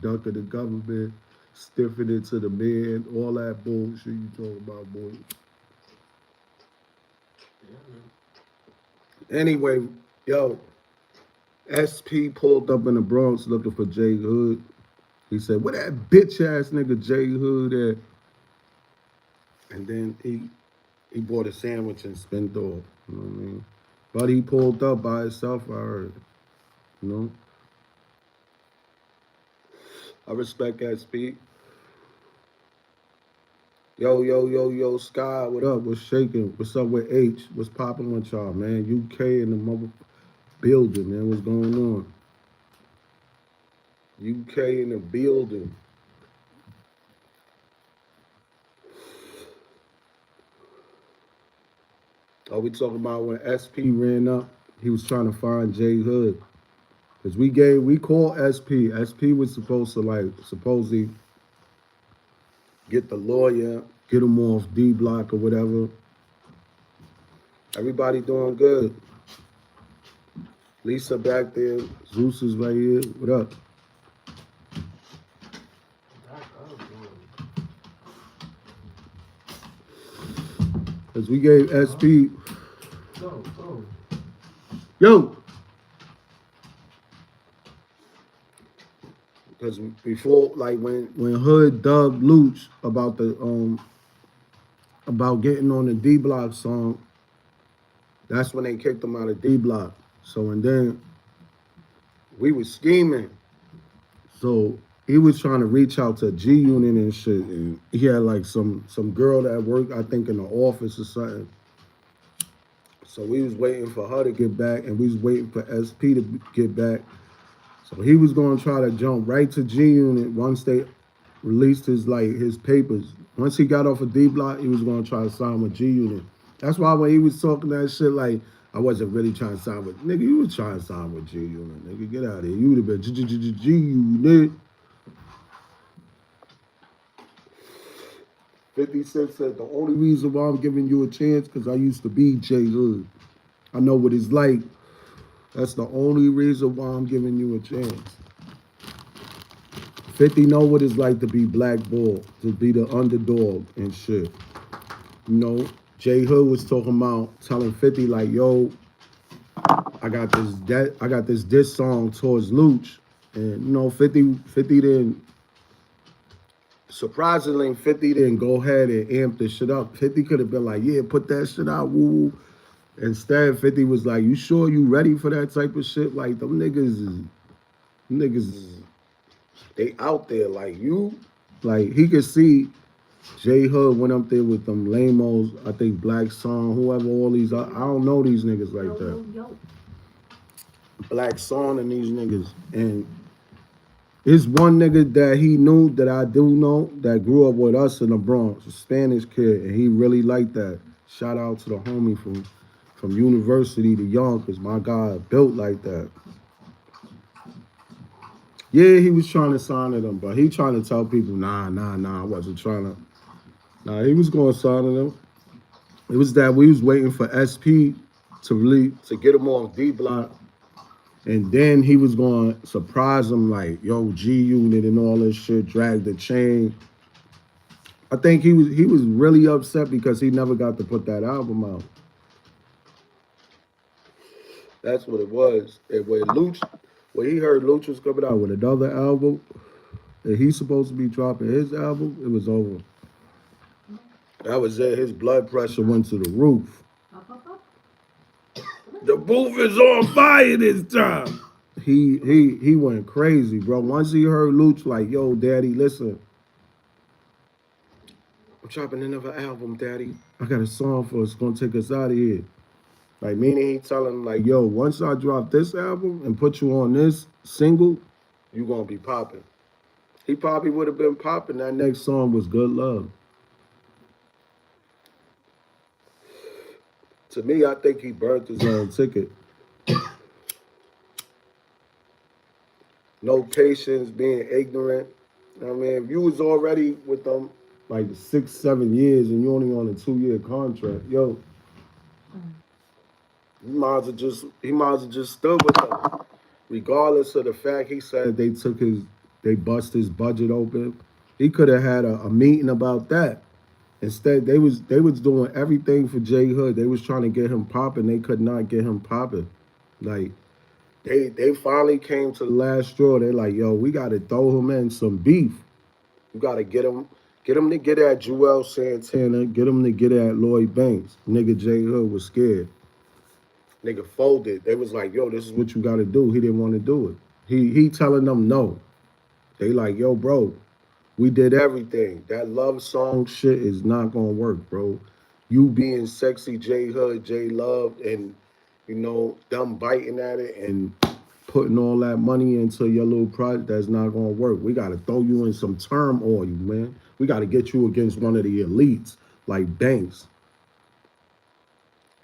ducking the government, stiffing it to the man, all that bullshit you talking about, boy. Yeah, man. Anyway, yo, SP pulled up in the Bronx looking for J.hood. He said, "Where that bitch ass nigga J.hood at?" And then he bought a sandwich and spent off. You know what I mean? But he pulled up by himself. I heard. You know, I respect SP. Yo, yo, yo, yo, Sky, what up? What's shaking? What's up with H? What's popping with y'all, man? UK in the mother building, man. What's going on? UK in the building. Are we talking about when SP ran up? He was trying to find J.hood. Cause we called SP. SP was supposed to like supposedly get the lawyer, get him off D block or whatever. Everybody doing good. Lisa back there. Zeus is right here. What up? Back up, boy. Cause we gave Huh? SP. Go, go. Yo, because before, like when Hood dubbed Luch about the about getting on the D Block song, that's when they kicked him out of D Block. So and then we was scheming. So he was trying to reach out to G Unit and shit, and he had like some girl that worked, I think, in the office or something. So we was waiting for her to get back, and we was waiting for SP to get back. So he was gonna try to jump right to G Unit once they released his papers. Once he got off of D Block, he was gonna try to sign with G Unit. That's why when he was talking that shit, like I wasn't really trying to sign with nigga. You was trying to sign with G Unit, nigga. Get out of here. You would have been G Unit. 50 Cent said the only reason why I'm giving you a chance because I used to be J.hood. I know what it's like. That's the only reason why I'm giving you a chance. 50 know what it's like to be blackballed, to be the underdog and shit. You know, J.hood was talking about telling 50 like, yo, I got this diss song towards Luch. And you know, 50 didn't surprisingly 50 didn't go ahead and amp the shit up. 50 could have been like, yeah, put that shit out, woo. Instead, 50 was like, you sure you ready for that type of shit? Like them niggas, they out there like you. Like he could see J.hood went up there with them lamos, I think Black Song, whoever all these, I don't know these niggas like that. Black Song and these niggas. And it's one nigga that he knew that I do know that grew up with us in the Bronx, a Spanish kid, and he really liked that. Shout out to the homie from University to Yonkers. My guy built like that. Yeah, he was trying to sign to them, but he trying to tell people, nah, I wasn't trying to. Nah, he was going to sign to them. It was that we was waiting for SP to get him off D block, and then he was going to surprise him like, yo, G Unit and all this shit, drag the chain. I think he was really upset because he never got to put that album out. That's what it was. And when he heard Luch was coming out with another album, and he's supposed to be dropping his album, it was over. That was it. His blood pressure went to the roof. The roof is on fire this time. He went crazy, bro. Once he heard Luch like, yo, daddy, listen, I'm dropping another album, daddy. I got a song for us, gonna take us out of here. Like meaning he telling him like, yo, once I drop this album and put you on this single, you gonna be popping. He probably would have been popping. That next song was Good Love. To me, I think he burnt his own ticket. No patience, being ignorant. I mean, if you was already with them like 6, 7 years and you only on a 2 year contract, yo, he might as well just stood with them. Regardless of the fact he said they took They bust his budget open. He could have had a meeting about that. Instead, they was doing everything for J.Hood. They was trying to get him popping. They could not get him popping. Like they finally came to the last straw. They like, yo, we got to throw him in some beef. You got to get him to get at Joel Santana, get him to get at Lloyd Banks. Nigga J.Hood was scared. Nigga folded. They was like, yo, this is what you got to do. He didn't want to do it. He telling them no. They like, yo, bro, we did everything. That love song shit is not gonna work, bro. You being sexy J.Hood, J Love, and them biting at it and putting all that money into your little project, that's not gonna work. We gotta throw you in some turmoil, man. We gotta get you against one of the elites like Banks.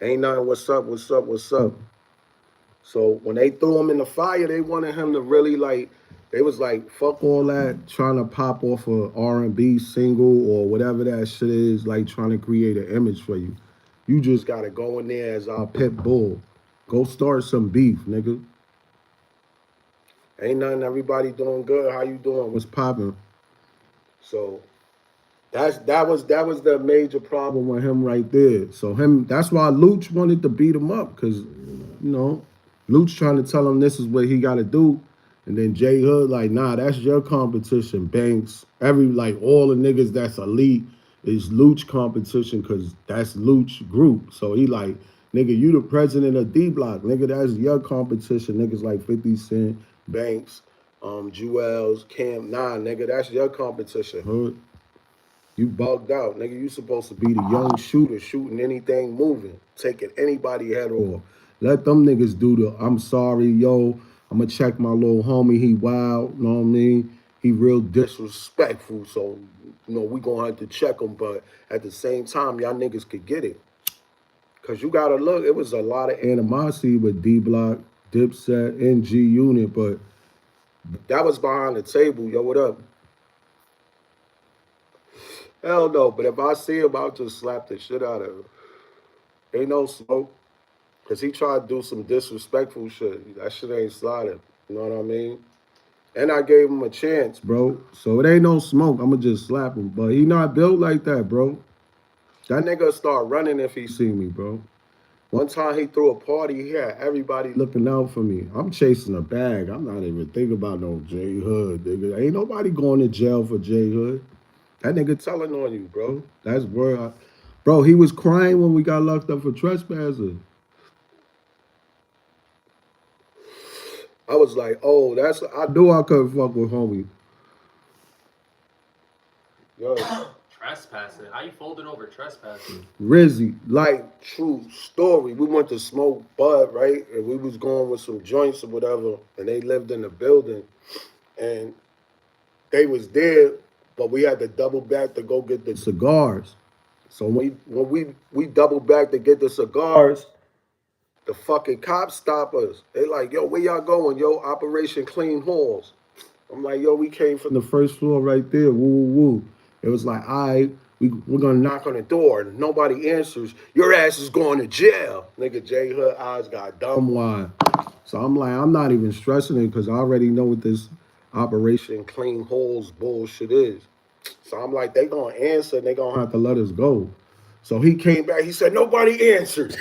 Ain't nothing. What's up? What's up? What's up? So when they threw him in the fire, they wanted him to really like. They was like, fuck all that, trying to pop off a R&B single or whatever that shit is, like trying to create an image for you. You just gotta go in there as our pit bull. Go start some beef, nigga. Ain't nothing. Everybody doing good. How you doing? What's popping? So that was the major problem with him right there. So that's why Luch wanted to beat him up, because Luch trying to tell him this is what he got to do, and then J.Hood like, nah, that's your competition. Banks, like all the niggas that's elite is Luch competition, because that's Luch group. So he like, nigga, you the president of D Block, nigga, that's your competition. Niggas like 50 Cent, Banks, Jewels, Cam, nah, nigga, that's your competition. Hood. You bugged out, nigga. You supposed to be the young shooter, shooting anything moving, taking anybody head off. Let them niggas do the I'm sorry, yo. I'ma check my little homie. He wild, know what I mean? He real disrespectful. So, we gonna have to check him. But at the same time, y'all niggas could get it. Cause you gotta look, it was a lot of animosity with D Block, Dipset, and G Unit, but that was behind the table. Yo, what up? Hell no, but if I see him, I'll just slap the shit out of him. Ain't no smoke. Cause he tried to do some disrespectful shit. That shit ain't sliding. You know what I mean? And I gave him a chance, bro. So it ain't no smoke. I'ma just slap him. But he not built like that, bro. That nigga start running if he see me, bro. One time he threw a party, he had everybody looking out for me. I'm chasing a bag. I'm not even thinking about no J.Hood, nigga. Ain't nobody going to jail for J.Hood. That nigga telling on you, bro. That's where bro, he was crying when we got locked up for trespassing. I was like, oh, I knew I couldn't fuck with homie. Yo, Trespassing. How you folding over trespassing? RIZZY, like true story. We went to smoke bud, right? And we was going with some joints or whatever, and they lived in the building, and they was there, but we had to double back to go get the cigars. So when we double back to get the cigars, the fucking cops stop us. They like, yo, where y'all going? Yo, Operation Clean Halls. I'm like, yo, we came from the first floor right there. Woo, woo, woo. It was like, all right, we're going to knock on the door. And nobody answers. Your ass is going to jail. Nigga, J.Hood eyes got dumb wide. So I'm like, I'm not even stressing it, because I already know what this Operation Clean Halls bullshit is. So I'm like, they going to answer and they going to have to let us go. So he came back. He said, nobody answered.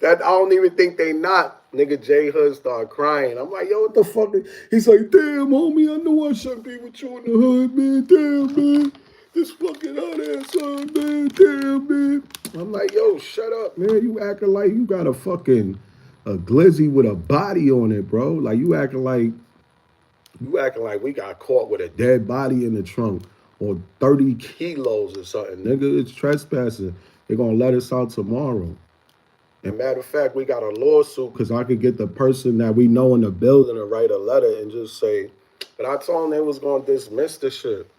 That I don't even think they not. Nigga J.Hood started crying. I'm like, yo, what the fuck? He's like, damn, homie, I know I shouldn't be with you in the hood, man. Damn, man. This fucking hot ass son, man. Damn, man. I'm like, yo, shut up, man. You acting like you got a glizzy with a body on it, bro. Like you acting like we got caught with a dead body in the trunk or 30 kilos or something. Nigga, it's trespassing. They're gonna let us out tomorrow. And matter of fact, we got a lawsuit because I could get the person that we know in the building to write a letter and just say, but I told them they was gonna dismiss the shit.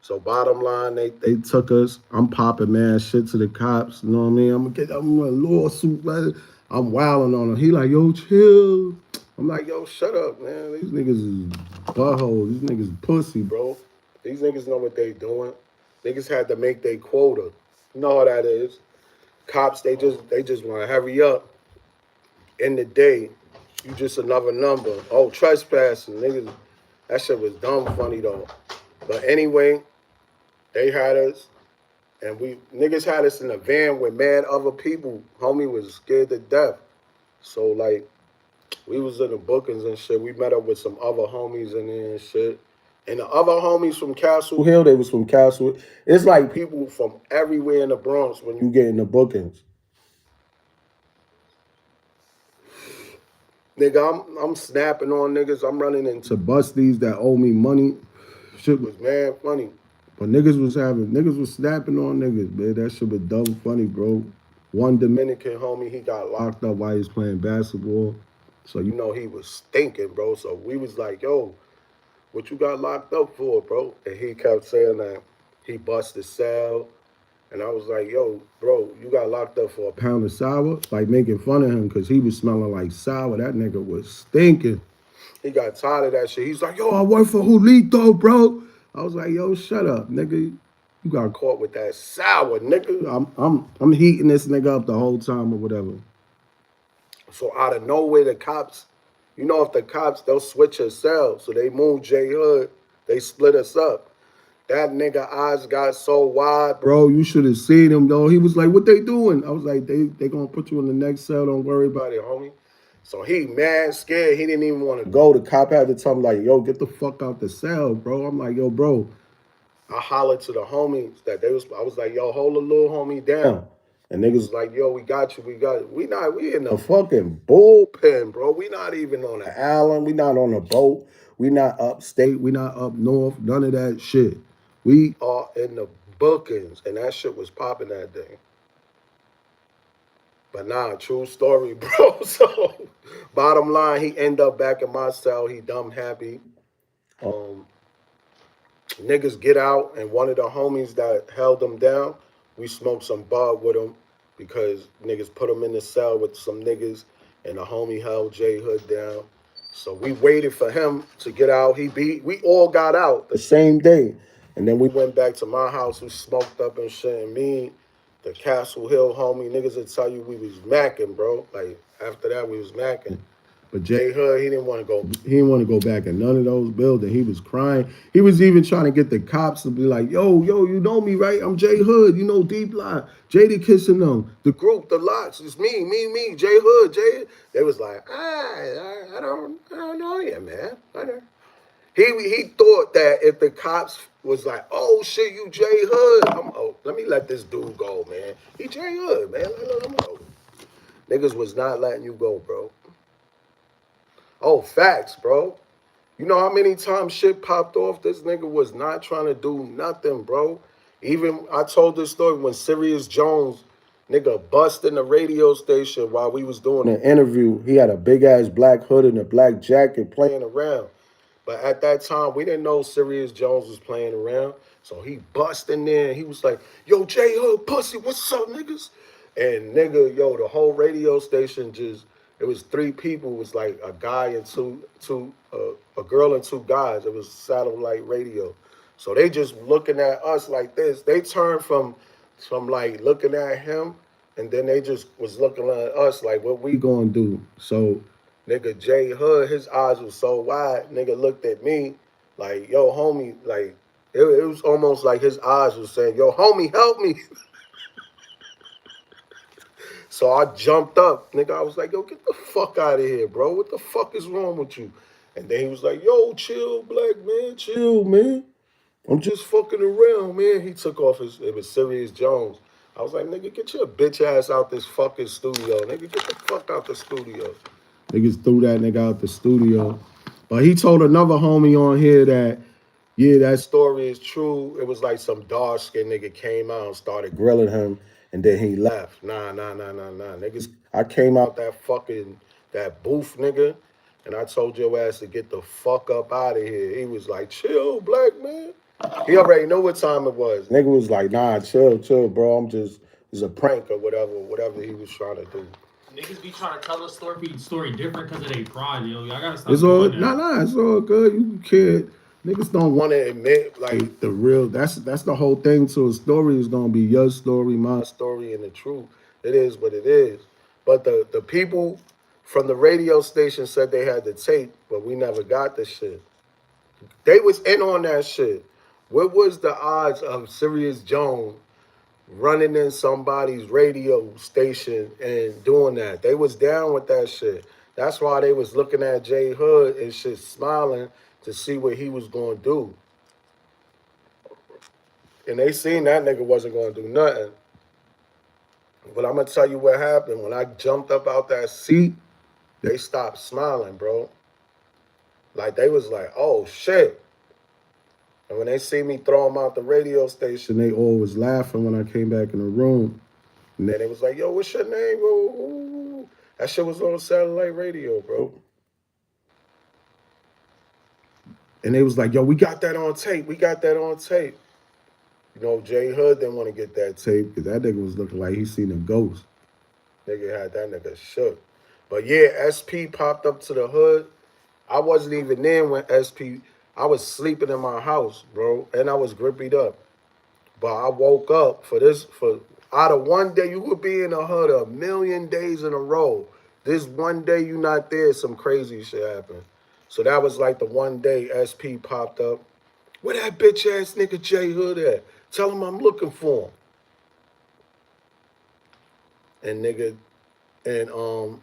So bottom line, they took us. I'm popping mad shit to the cops. You know what I mean? I'm a lawsuit. Man. I'm wilding on him. He like, yo, chill. I'm like, yo, shut up, man. These niggas is butthole. These niggas pussy, bro. These niggas know what they doing. Niggas had to make their quota. You know how that is. Cops, they just want to hurry up in the day You just another number. Oh, trespassing, niggas. That shit was dumb funny though. But anyway, they had us, and we niggas had us in a van with mad other people. Homie was scared to death. So like, we was in the bookings and shit. We met up with some other homies in there and shit. And the other homies from Castle Hill, they was from Castle. It's like people from everywhere in the Bronx when you get in the bookings. Nigga, I'm snapping on niggas. I'm running into busties that owe me money. Shit was mad funny. But niggas was snapping on niggas, man. That shit was dumb funny, bro. One Dominican homie, he got locked up while he was playing basketball. So you know he was stinking, bro. So we was like, yo, what you got locked up for, bro? And he kept saying that he busted cell. And I was like, yo, bro, you got locked up for a pound of sour? Like making fun of him because he was smelling like sour. That nigga was stinking. He got tired of that shit. He's like, yo, I work for Julito, bro. I was like, yo, shut up, nigga. You got caught with that sour, nigga. I'm heating this nigga up the whole time or whatever. So out of nowhere, the cops, you know, if the cops, they'll switch your cell. So they moved J.hood, they split us up. That nigga eyes got so wide, bro. You should have seen him though. He was like, "What they doing?" I was like, "They gonna put you in the next cell. Don't worry about it, homie." So he mad scared. He didn't even want to go. The cop had to tell him like, "Yo, get the fuck out the cell, bro." I'm like, "Yo, bro." I hollered to the homies that they was. I was like, "Yo, hold the little homie down." And niggas was like, "Yo, we got you. We got it. We in the fucking bullpen, bro. We not even on the island. We not on a boat. We not upstate. We not up north. None of that shit. We are in the bookings, and that shit was popping that day. But nah, true story, bro. So, bottom line, he end up back in my cell. He dumb happy. Um, Niggas get out, and one of the homies that held him down, we smoked some bud with him because niggas put him in the cell with some niggas, and the homie held J.hood down. So we waited for him to get out. We all got out the same day. And then we went back to my house, we smoked up and shit, and me, the Castle Hill homie, niggas would tell you we was macking, bro. Like, after that, we was macking. But J.hood, he didn't want to go. He didn't want to go back in none of those buildings. He was crying. He was even trying to get the cops to be like, "Yo, you know me, right? I'm J.hood. You know Deep Line, Jada kissing them, the group, the lots. It's me, J.hood, J." They was like, I don't know you, man. I don't. He thought that if the cops was like, "Oh shit, you J.hood," let me let this dude go, man. He J.hood, man. Let him go. Niggas was not letting you go, bro. Oh, facts, bro. You know how many times shit popped off? This nigga was not trying to do nothing, bro. Even I told this story when Sirius Jones, nigga, busted the radio station while we was doing an interview. He had a big ass black hood and a black jacket playing around. But at that time, we didn't know Sirius Jones was playing around. So he bust in there and he was like, "Yo, J.hood, pussy, what's up, niggas?" And nigga, yo, the whole radio station just, it was three people. It was like a guy and a girl and two guys. It was satellite radio. So they just looking at us like this. They turned from like looking at him, and then they just was looking at us like, what we gonna do? So nigga J.hood, his eyes was so wide. Nigga looked at me like, "Yo, homie," like it was almost like his eyes was saying, "Yo, homie, help me." So I jumped up, nigga. I was like, "Yo, get the fuck out of here, bro. What the fuck is wrong with you?" And then he was like, "Yo, chill, black man, chill, man. I'm just fucking around, man." He took off it was Sirius Jones. I was like, "Nigga, get your bitch ass out this fucking studio. Nigga, get the fuck out the studio." Niggas threw that nigga out the studio. But he told another homie on here that, yeah, that story is true. It was like some dark skinned nigga came out and started grilling him, and then he left. Nah. Niggas, I came out that booth, nigga, and I told your ass to get the fuck up out of here. He was like, "Chill, black man." He already knew what time it was. Nigga was like, "Nah, chill, bro. It's a prank or whatever he was trying to do." Niggas be trying to tell the story different because of their pride, yo. Y'all gotta stop It's all doing that. it's all good. You can't. Niggas don't want to admit like the real. That's the whole thing. So a story is gonna be your story, my story, and the truth. It is what it is. But the people from the radio station said they had the tape, but we never got the shit. They was in on that shit. What was the odds of Sirius Jones running in somebody's radio station and doing that? They was down with that shit. That's why they was looking at J.Hood and shit, smiling to see what he was gonna do. And they seen that nigga wasn't gonna do nothing. But I'm gonna tell you what happened. When I jumped up out that seat, they stopped smiling, bro. Like they was like, oh shit. And when they see me throw them out the radio station, they all was laughing when I came back in the room. And then they was like, yo, what's your name, bro? That shit was on satellite radio, bro. And they was like, yo, we got that on tape. We got that on tape. You know, J.Hood didn't want to get that tape because that nigga was looking like he seen a ghost. Nigga had that nigga shook. But yeah, SP popped up to the hood. I wasn't even in when SP, I was sleeping in my house, bro, and I was grippied up. But I woke up for out of one day, you could be in the hood a million days in a row. This one day you not there, some crazy shit happened. So that was like the one day SP popped up. Where that bitch ass nigga J.Hood at? Tell him I'm looking for him. And nigga, and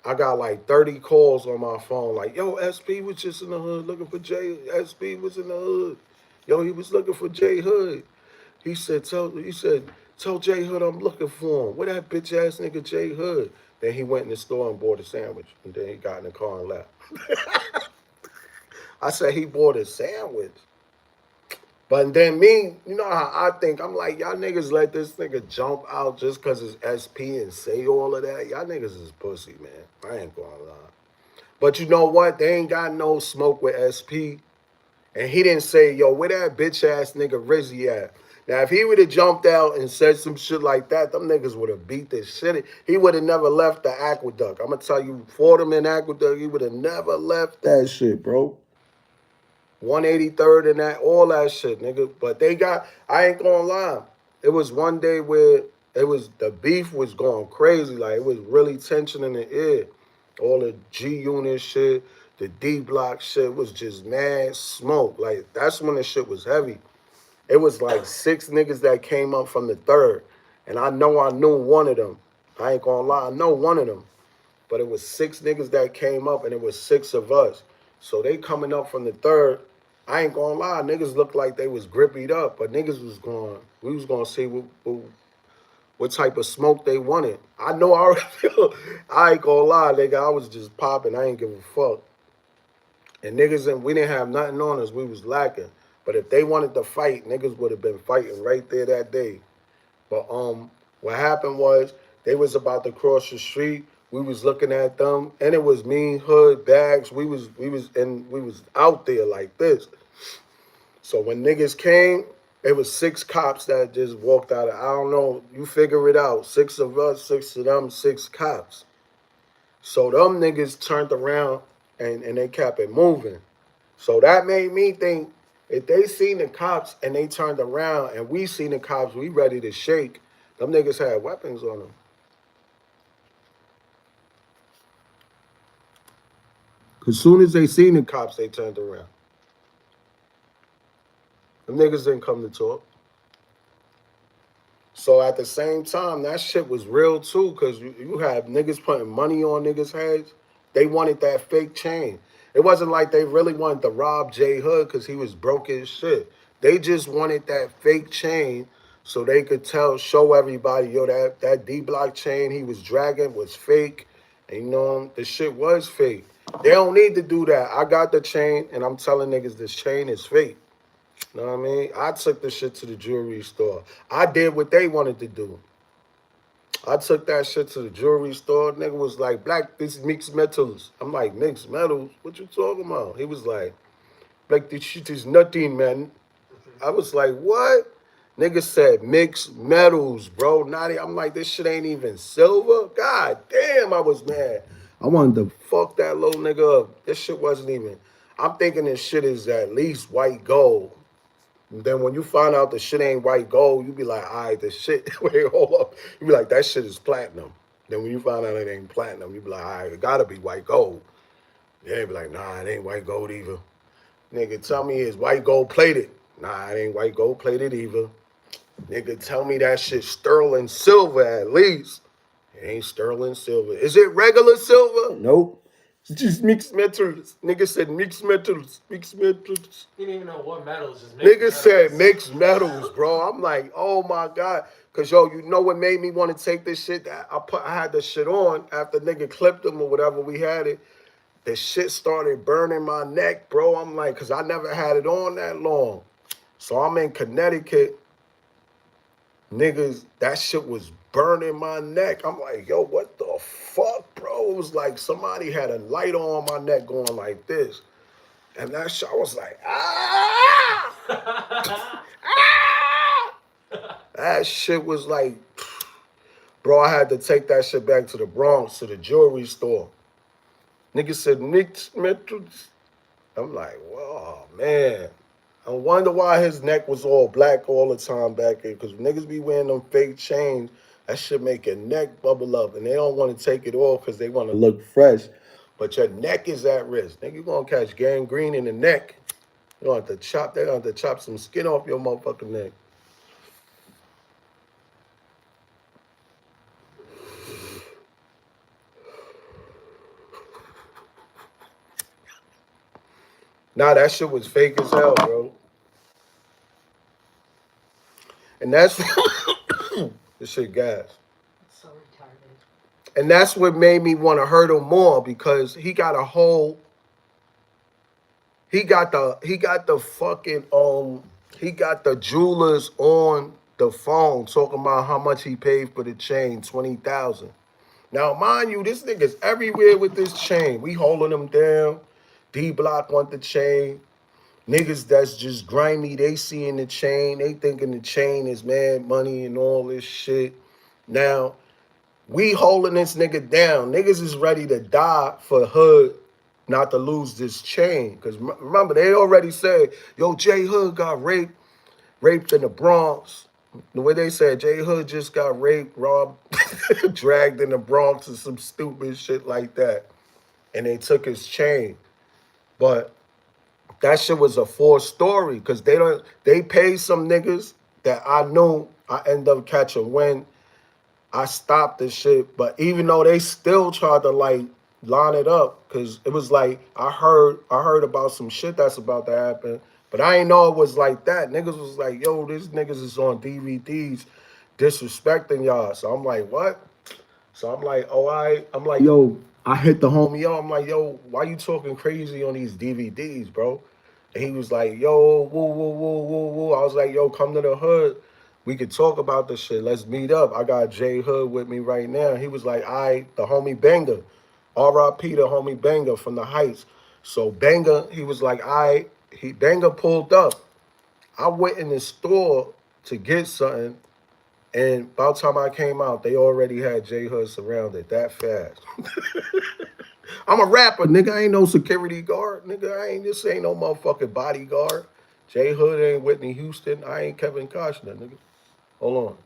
I got like 30 calls on my phone, like, yo, SP was just in the hood looking for J. SP was in the hood. Yo, he was looking for J.Hood. Tell J.Hood I'm looking for him. Where that bitch ass nigga J.Hood? Then he went in the store and bought a sandwich. And then he got in the car and left. I said he bought a sandwich. But then me, you know how I think, I'm like, y'all niggas let this nigga jump out just because it's SP and say all of that. Y'all niggas is pussy, man. I ain't gonna lie. But you know what? They ain't got no smoke with SP. And he didn't say, yo, where that bitch ass nigga RIZZY at? Now, if he would have jumped out and said some shit like that, them niggas would have beat this shit. He would have never left the aqueduct. I'm going to tell you, Fordham and Aqueduct, he would have never left that shit, bro. 183rd and that, all that shit, nigga. But they got, I ain't gonna lie. It was one day where the beef was going crazy. Like, it was really tension in the air. All the G unit shit, the D block shit was just mad smoke. Like, that's when the shit was heavy. It was like 6 niggas that came up from the 3rd. And I knew one of them. I ain't gonna lie, I know one of them. But it was 6 niggas that came up and it was 6 of us. So they coming up from the 3rd. I ain't gonna lie, niggas looked like they was grippied up, but niggas was going, we was gonna see what type of smoke they wanted. I know I already, I ain't gonna lie, nigga, I was just popping, I ain't give a fuck. And niggas, and we didn't have nothing on us, we was lacking. But if they wanted to fight, niggas would have been fighting right there that day. But what happened was they was about to cross the street. We was looking at them, and it was me, Hood, Bags. We was out there like this. So when niggas came, it was 6 cops that just walked out. I don't know. You figure it out. 6 of us, 6 of them, 6 cops. So them niggas turned around and they kept it moving. So that made me think if they seen the cops and they turned around and we seen the cops, we ready to shake. Them niggas had weapons on them. Cause soon as they seen the cops, they turned around. Them niggas didn't come to talk. So at the same time, that shit was real too, because you have niggas putting money on niggas' heads. They wanted that fake chain. It wasn't like they really wanted to rob J.Hood because he was broke as shit. They just wanted that fake chain so they could show everybody, yo, that D-block chain he was dragging was fake. And you know, the shit was fake. They don't need to do that. I got the chain, and I'm telling niggas this chain is fake. You know what I mean? I took the shit to the jewelry store. I did what they wanted to do. I took that shit to the jewelry store. Nigga was like, Black, this is mixed metals. I'm like, mixed metals? What you talking about? He was like, Black, this shit is nothing, man. I was like, what? Nigga said mixed metals, bro. I'm like, this shit ain't even silver. God damn, I was mad. I wanted to fuck that little nigga up. This shit wasn't even. I'm thinking this shit is at least white gold. And then when you find out the shit ain't white gold, you be like, all right, the shit, wait, hold up. You be like, that shit is platinum. Then when you find out it ain't platinum, you be like, all right, it gotta be white gold. They be like, nah, it ain't white gold either. Nigga, tell me it's white gold plated. Nah, it ain't white gold plated either. Nigga, tell me that shit sterling silver at least. It ain't sterling silver. Is it regular silver? Nope. It's just mixed metals. Nigga said mixed metals. Mixed metals. He didn't even know what metals, just mixed Nigga metals. said mixed metals, bro. I'm like, oh my God. Cause yo, you know what made me want to take this shit? I had this shit on after nigga clipped them or whatever we had it. The shit started burning my neck, bro. I'm like, cause I never had it on that long. So I'm in Connecticut. Niggas, that shit was burning my neck. I'm like, yo, what the fuck, bro? It was like somebody had a light on my neck going like this. And that shit, I was like, ah! Ah! That shit was like, bro, I had to take that shit back to the Bronx, to the jewelry store. Nigga said, mixed metals. I'm like, whoa, man. I wonder why his neck was all black all the time back here. Because niggas be wearing them fake chains, that shit make your neck bubble up. And they don't want to take it off because they want to look fresh. But your neck is at risk. Nigga, you going to catch gangrene in the neck. You don't have to chop, they don't have to chop some skin off your motherfucking neck. Nah, that shit was fake as hell, bro. And that's this shit gas. So retarded. And that's what made me want to hurt him more because he got a whole he got the fucking he got the jewelers on the phone talking about how much he paid for the chain, 20,000. Now, mind you, this nigga's everywhere with this chain. We holding him down. D Block want the chain. Niggas that's just grimy, they seeing the chain. They thinking the chain is mad money and all this shit. Now, we holding this nigga down. Niggas is ready to die for Hood not to lose this chain. Because remember, they already said, yo, J.Hood got raped in the Bronx. The way they said, J.Hood just got raped, robbed, dragged in the Bronx or some stupid shit like that. And they took his chain. But that shit was a false story because they paid some niggas that I knew I end up catching when I stopped this shit. But even though they still tried to like line it up, because it was like I heard about some shit that's about to happen, but I ain't know it was like that. Niggas was like, yo, this niggas is on DVDs disrespecting y'all. So I'm like, what? So I'm like, oh, I'm like, yo, I hit the homie, yo. I'm like, yo, why you talking crazy on these DVDs, bro? And he was like, yo, woo, woo, woo, woo, woo. I was like, yo, come to the hood. We could talk about this shit. Let's meet up. I got J.Hood with me right now. He was like, the homie Banger. R.I.P. the homie Banger from the Heights. So Banger, he was like, Banger pulled up. I went in the store to get something. And by the time I came out, they already had J.Hood surrounded that fast. I'm a rapper, nigga. I ain't no security guard, nigga. This ain't no motherfucking bodyguard. J.Hood ain't Whitney Houston. I ain't Kevin Costner, nigga. Hold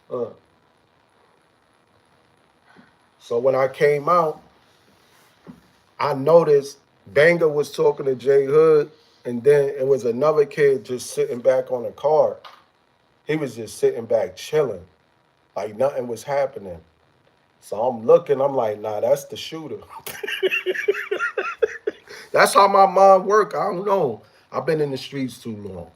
on. So when I came out, I noticed Banger was talking to J.Hood, and then it was another kid just sitting back on the car. He was just sitting back chilling, like nothing was happening. So I'm looking, I'm like, nah, that's the shooter. That's how my mind work. I don't know. I've been in the streets too long.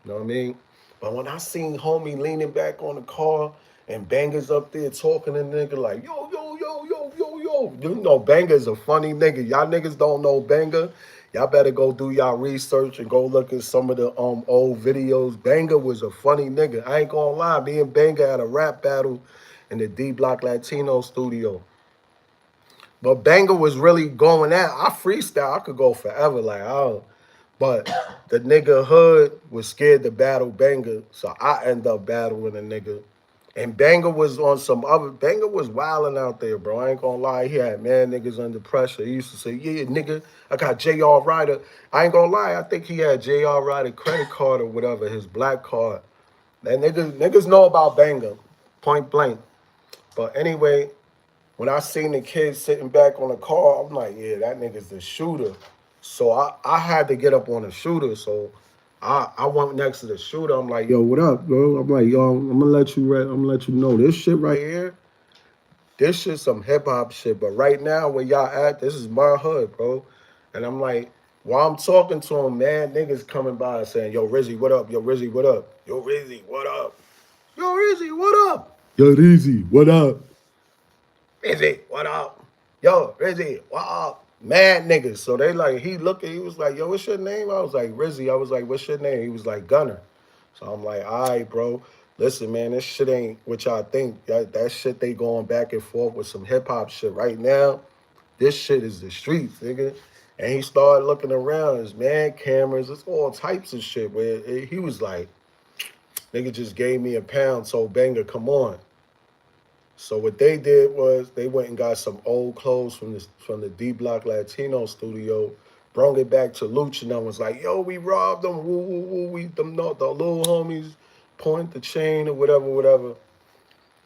You know what I mean? But when I seen homie leaning back on the car and Banger's up there talking to the nigga like, yo, yo, yo, yo, yo, yo. You know Banger's a funny nigga. Y'all niggas don't know Banger. Y'all better go do y'all research and go look at some of the old videos. Banger was a funny nigga. I ain't gonna lie. Me and Banger had a rap battle in the D Block Latino studio. But Banger was really going at. I freestyle. I could go forever. Like, I don't. But the nigga Hood was scared to battle Banger. So I end up battling the nigga. And Banger was on some other. Banger was wilding out there, bro. I ain't gonna lie. He had mad niggas under pressure. He used to say, yeah, nigga, I got J.R. Ryder. I ain't gonna lie. I think he had J.R. Ryder credit card or whatever, his black card. And niggas know about Banger. point blank. But anyway, when I seen the kid sitting back on the car, I'm like, yeah, that nigga's the shooter. So I had to get up on the shooter. So I went next to the shooter. I'm like, yo, what up, bro? I'm like, yo, I'm gonna let you know this shit right here. This shit some hip hop shit. But right now, where y'all at, this is my hood, bro. And I'm like, while I'm talking to him, man, niggas coming by and saying, yo, RIZZY, what up? Yo, RIZZY, what up? Yo, RIZZY, what up? Yo, RIZZY, what up? Yo, RIZZY, what up? RIZZY, what up? Yo, RIZZY, what up? Mad niggas. So they like, he was like, yo, what's your name? I was like, RIZZY. I was like, what's your name? He was like, Gunner. So I'm like, all right, bro. Listen, man, this shit ain't what y'all think. That shit they going back and forth with some hip hop shit. Right now, this shit is the streets, nigga. And he started looking around. There's man cameras. It's all types of shit. Where he was like, nigga just gave me a pound. So banger, come on. So what they did was they went and got some old clothes from the D Block Latino studio, brought it back to Luch, and I was like, "Yo, we robbed them. Woo woo woo. We them not the little homies, point the chain or whatever, whatever."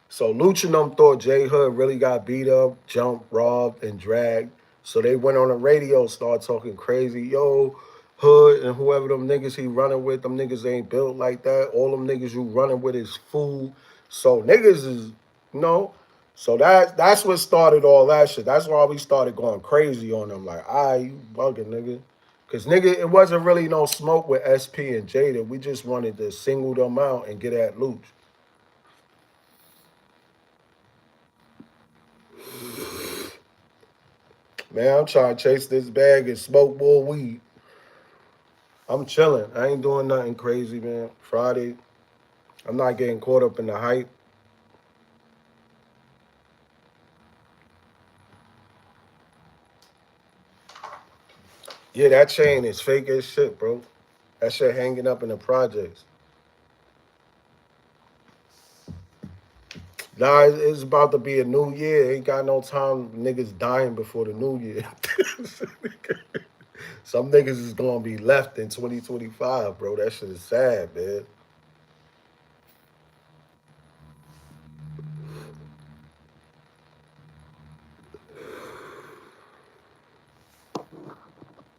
So Luch and them thought J.Hood really got beat up, jumped, robbed, and dragged. So they went on the radio, started talking crazy. Yo, Hood and whoever them niggas he running with, them niggas ain't built like that. All them niggas you running with is fool. So niggas is, you know. So that's what started all that shit. That's why we started going crazy on them. Like, you bugging, nigga. Cause nigga, it wasn't really no smoke with SP and Jada. We just wanted to single them out and get at Luch. Man, I'm trying to chase this bag and smoke more weed. I'm chilling. I ain't doing nothing crazy, man. Friday, I'm not getting caught up in the hype. Yeah, that chain is fake as shit, bro. That shit hanging up in the projects. Nah, it's about to be a new year. Ain't got no time. Niggas dying before the new year. Some niggas is gonna be left in 2025, bro. That shit is sad, man.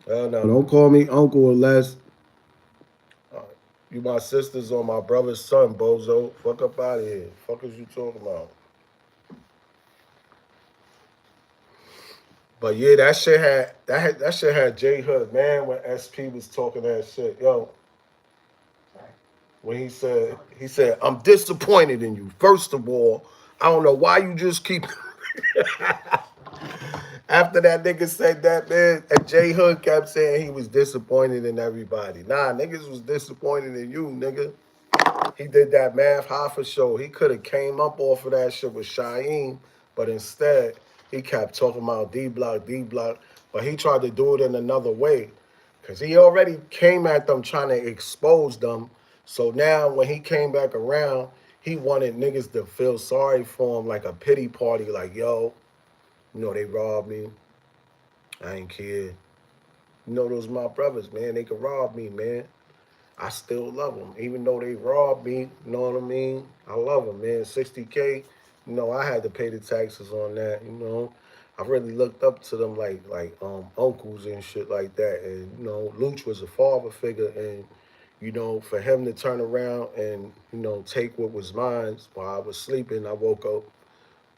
Hell no, don't call me uncle unless you my sisters or my brother's son, bozo. Fuck up out of here. Fuck is you talking about? But yeah, that shit had J.Hood, man, when SP was talking that shit. Yo, when he said, I'm disappointed in you. First of all, I don't know why you just keep after that nigga said that, man, and J.Hood kept saying he was disappointed in everybody. Nah, niggas was disappointed in you, nigga. He did that Math Hoffa show. He could have came up off of that shit with Shaheem, but instead he kept talking about D Block, D Block. But he tried to do it in another way, cause he already came at them trying to expose them. So now when he came back around, he wanted niggas to feel sorry for him, like a pity party, like yo, they robbed me. I ain't care. Those my brothers, man. They could rob me, man. I still love them, even though they robbed me. You know what I mean? I love them, man. 60K. I had to pay the taxes on that. I really looked up to them like uncles and shit like that. And Luch was a father figure, and for him to turn around and take what was mine while I was sleeping, I woke up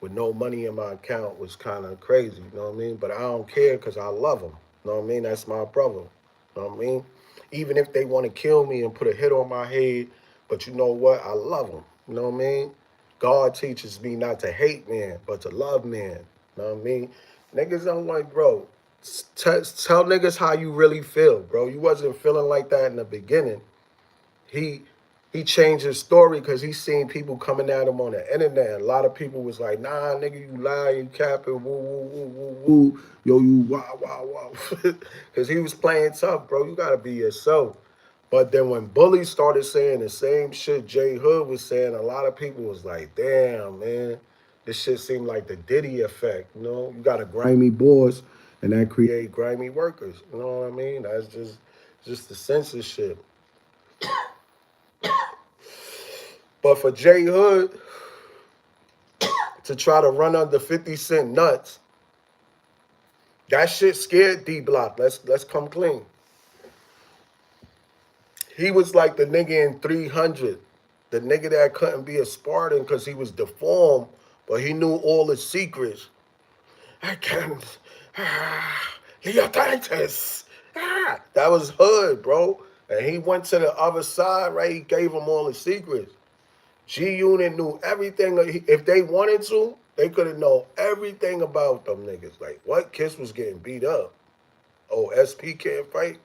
with no money in my account was kind of crazy. You know what I mean? But I don't care because I love him. You know what I mean? That's my brother. You know what I mean? Even if they want to kill me and put a hit on my head, but you know what? I love them. You know what I mean? God teaches me not to hate man, but to love man. You know what I mean? Niggas don't like, bro. Tell niggas how you really feel, bro. You wasn't feeling like that in the beginning. He he changed his story because he seen people coming at him on the internet. A lot of people was like, nah, nigga, you lying, you capping, woo, woo, woo, woo, woo. Yo, you wow, wow, wow. Because he was playing tough, bro. You got to be yourself. But then when Bully started saying the same shit J.Hood was saying, a lot of people was like, damn, man, this shit seemed like the Diddy effect. You got a grimy boss, and that create grimy workers. You know what I mean? That's just the censorship. But for J.Hood, to try to run under 50 Cent nuts. That shit scared D Block. Let's come clean. He was like the nigga in 300. The nigga that couldn't be a Spartan because he was deformed, but he knew all the secrets. I can't. Leotitis. That was Hood, bro. And he went to the other side, right? He gave him all the secrets. G Unit knew everything. If they wanted to, they could have known everything about them niggas. Like, what? Kiss was getting beat up. Oh, SP can't fight.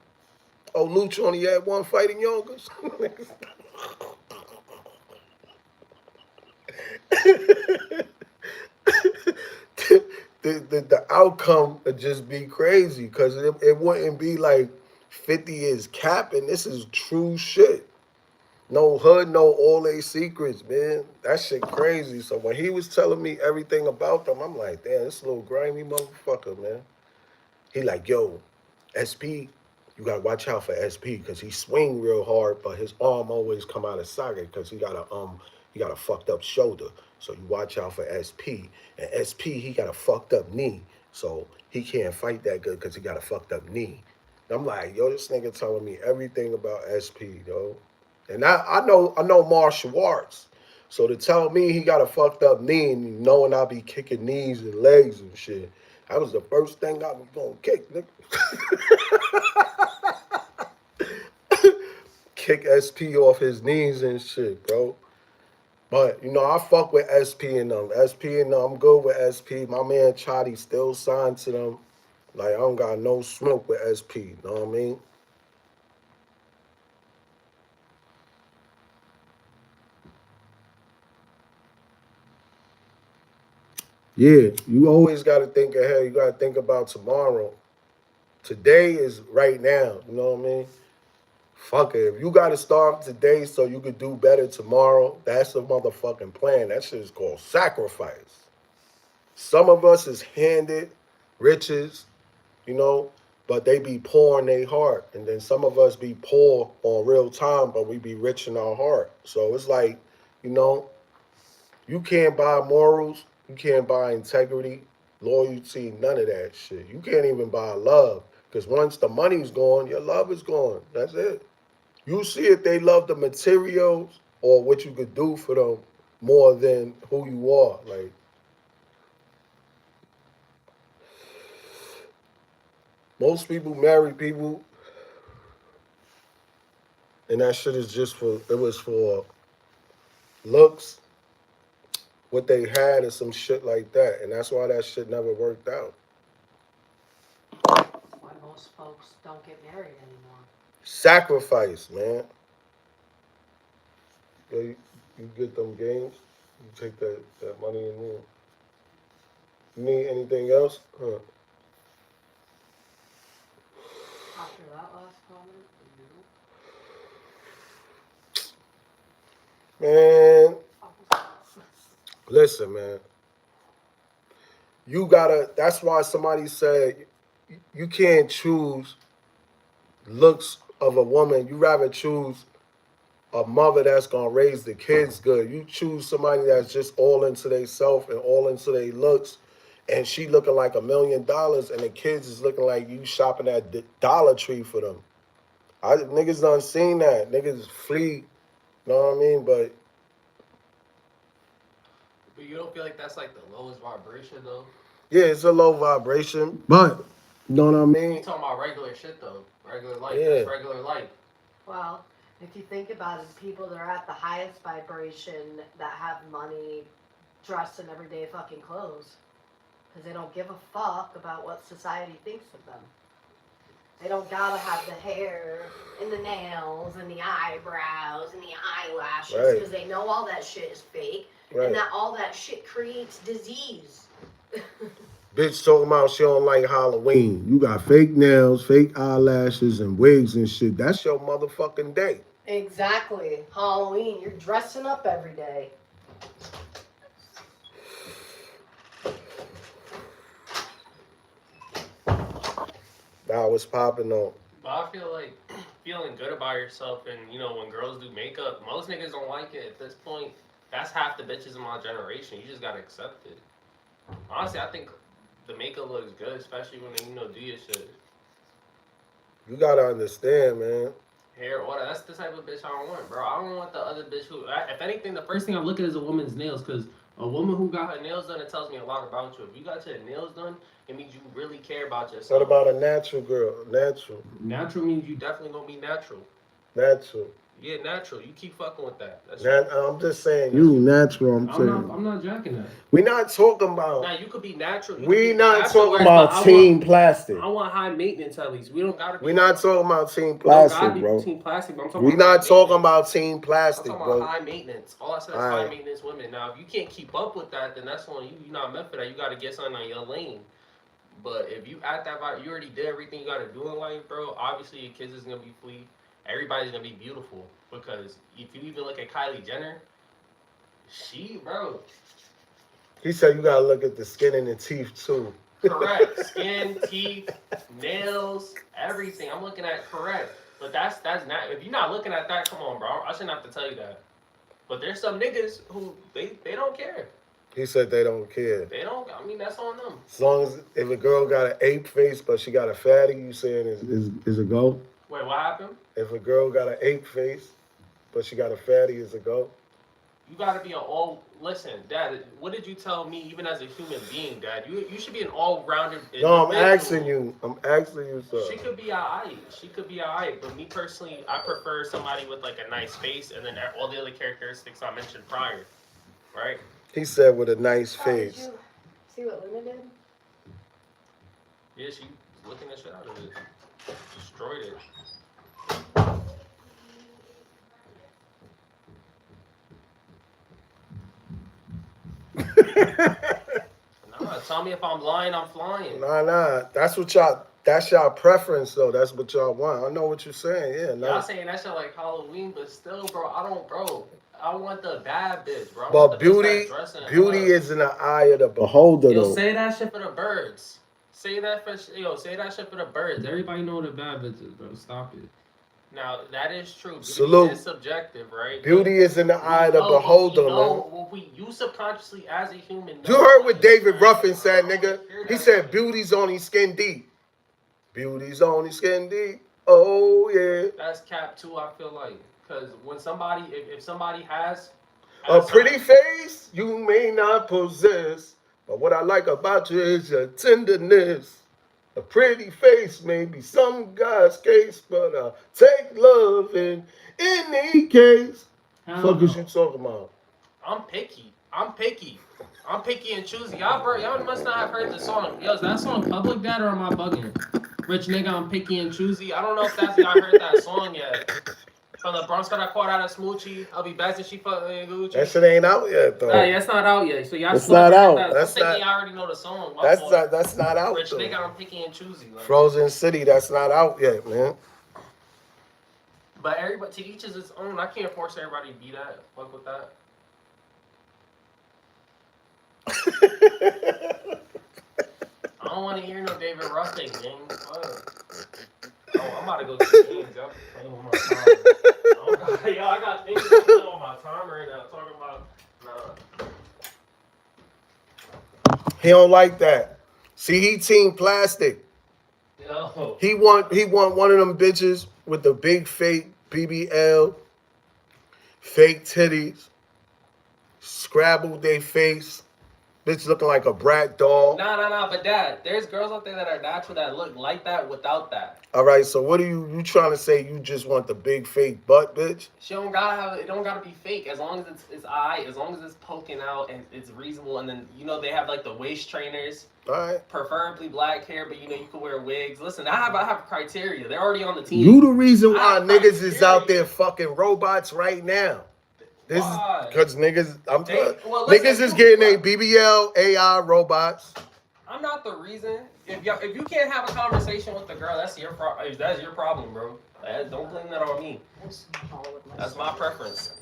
Oh, Luch only had one fight in Yonkers. the outcome would just be crazy because it wouldn't be like 50 is capping. This is true shit. No Hood, no all they secrets, man. That shit crazy. So when he was telling me everything about them, I'm like, damn, this little grimy motherfucker, man. He like, yo, SP, you gotta watch out for SP because he swing real hard, but his arm always come out of socket because he got a fucked up shoulder. So you watch out for SP. And SP, he got a fucked up knee. So he can't fight that good because he got a fucked up knee. And I'm like, yo, this nigga telling me everything about SP, yo. And I know martial arts. So to tell me he got a fucked up knee and knowing I be kicking knees and legs and shit, that was the first thing I was gonna kick, nigga. Kick SP off his knees and shit, bro. But you know, I fuck with SP and them. SP and them, I'm good with SP. My man Chotty still signed to them. Like I don't got no smoke with SP. Know what I mean? Yeah, you always got to think ahead. You got to think about tomorrow. Today is right now. You know what I mean? Fuck it. If you got to start today so you could do better tomorrow, that's a motherfucking plan. That shit is called sacrifice. Some of us is handed riches, you know, but they be poor in their heart. And then some of us be poor on real time, but we be rich in our heart. So it's like, you know, you can't buy morals, you can't buy integrity, loyalty, none of that shit. You can't even buy love. Because once the money's gone, your love is gone. That's it. You see if they love the materials or what you could do for them more than who you are. Like, most people marry people, and that shit is just for, it was for looks, what they had, and some shit like that. And that's why that shit never worked out. Why most folks don't get married anymore. Sacrifice, man. You get them games, you take that money in there. You need anything else? Huh. After that last comment, Man, no. listen, man. You gotta, that's why somebody said you can't choose looks of a woman. You rather choose a mother that's gonna raise the kids good. You choose somebody that's just all into they self and all into their looks, and she looking like $1 million, and the kids is looking like you shopping at Dollar Tree for them. Niggas done seen that. Niggas flee. Know what I mean? But you don't feel like that's like the lowest vibration though? yeah, it's a low vibration. But you know what I You mean? talking about regular shit though. Regular life. Yeah. That's regular life. Well, if you think about it, people that are at the highest vibration that have money dressed in everyday fucking clothes. Because they don't give a fuck about what society thinks of them. They don't gotta have the hair and the nails and the eyebrows and the eyelashes because they know all that shit is fake and that all that shit creates disease. Bitch talking about she don't like Halloween. You got fake nails, fake eyelashes, and wigs and shit. That's your motherfucking day. Exactly. Halloween, you're dressing up every day. That was popping on. But I feel like feeling good about yourself and, you know, when girls do makeup, most niggas don't like it at this point. that's half the bitches in my generation. You just gotta accept it. Honestly, I think the makeup looks good, especially when they, do your shit. You gotta understand, man. Hair, all that. That's the type of bitch I don't want, bro. I don't want the other bitch who, if anything, the First thing I look at is a woman's nails, because a woman who got her nails done, it tells me a lot about you. If you got your nails done, it means you really care about yourself. What about a natural girl? Natural. natural means you You definitely gonna be natural. Natural. Yeah, natural. You keep fucking with that. That's I'm just saying, you natural. I'm not jacking that. We not talking about. Now you could be natural. You We could be not natural, talking but about team plastic. I want high maintenance at least. We don't gotta be. We not talking about team We don't gotta plastic, be bro. team plastic, but I'm talking We about not high talking maintenance. about team I'm plastic, talking bro. about high maintenance. All I said is All high right. maintenance women. Now, if you can't keep up with that, then that's on you. You're not meant for that. You got to get something on your lane. But if you act that vibe, you already did everything you got to do in life, bro. Obviously, your kids is gonna be free. Everybody's gonna be beautiful because if you even look at Kylie Jenner, bro, He said you gotta look at the skin and the teeth too. correct. Skin, teeth, nails, everything. I'm looking at correct. But that's not. If you're not looking at that, come on, bro. I shouldn't have to tell you that. But there's some niggas who they don't care. He said they don't care. They don't. I mean, that's on them. As long as if a girl got an ape face but she got a fatty, you saying is a go? Wait, what happened? If a girl got an ape face but she got a fatty, is a go? You gotta be an all. Listen, Dad. What did you tell me? Even as a human being, Dad, you should be an all-rounded. No, I'm individual. asking you. I'm asking you, sir. She could be alright. She could be alright. But me personally, I prefer somebody with like a nice face and then all the other characteristics I mentioned prior, right? He said with a nice Oh, did face. you see what Luna did? Yeah, she was looking the shit out of it. Destroyed it. Nah, tell me if I'm lying, I'm flying. Nah. That's y'all preference though. That's what y'all want. I know what you're saying. Yeah, Y'all nah. saying that shit like Halloween, but still, bro, I want the bad bitch, bro. I want But the bitch beauty that's dressing beauty up. is in the eye of the beholder Yo, though. say that shit. For the birds. Say that shit for the birds. Everybody know the bad bitches, bro. Stop it. Now that is true. Beauty Salute. is subjective, right? Beauty is in the eye of the But beholder, we know, man. what you subconsciously as a human. You know heard what is David right, Ruffin bro. said, I don't nigga. hear He that said shit. beauty's only skin deep. Beauty's only skin deep. Oh yeah. That's cap too. I feel like because when somebody, if somebody has A pretty face you may not possess, but what I like about you is your tenderness. A pretty face may be some guy's case, but I'll take love in any case. Fuck is you talking about? I'm picky. I'm picky and choosy. Y'all must not have heard the song. Yo, is that song public, Dad, or am I bugging? Rich nigga, I'm picky and choosy. I don't know if y'all heard that song yet. From the Bronx got I caught out of Smoochie. I'll be best and she fucking Gucci. That shit ain't out yet though. Nah, yeah, it's not out yet. So y'all It's still not heard out. that. That's I'm thinking not- y'all already know the song. My That's fault. that's not out Rich though. nigga, I'm picky and choosy. Like. Frozen City, that's not out yet, man. But everybody, to each is its own. I can't force everybody to be that. Fuck with that. I don't want to hear no David Ruffin, gang. Fuck. Oh, I'm about to go to the games. Y'all playing with my time. Yo, I got things going on my time right now. Talking about, nah. He don't like that. See, he team plastic. Yo. He want one of them bitches with the big fake BBL, fake titties, scrabbled their face, bitch looking like a brat doll. Nah. But Dad, there's girls out there that are natural that look like that without that. All right, so what are you trying to say? You just want the big fake butt, bitch? She don't gotta have it. Don't gotta be fake. As long as it's eye, as long as it's poking out and it's reasonable. And then they have like the waist trainers. All right. Preferably black hair, but you can wear wigs. Listen, I have criteria. They're already on the team. You the reason why I niggas is out criteria. there fucking robots right now. This Why? is because niggas. Listen, niggas is getting a BBL AI robots. I'm not the reason. If you can't have a conversation with the girl, that's your problem. That's your problem, bro. Don't blame that on me. That's my preference.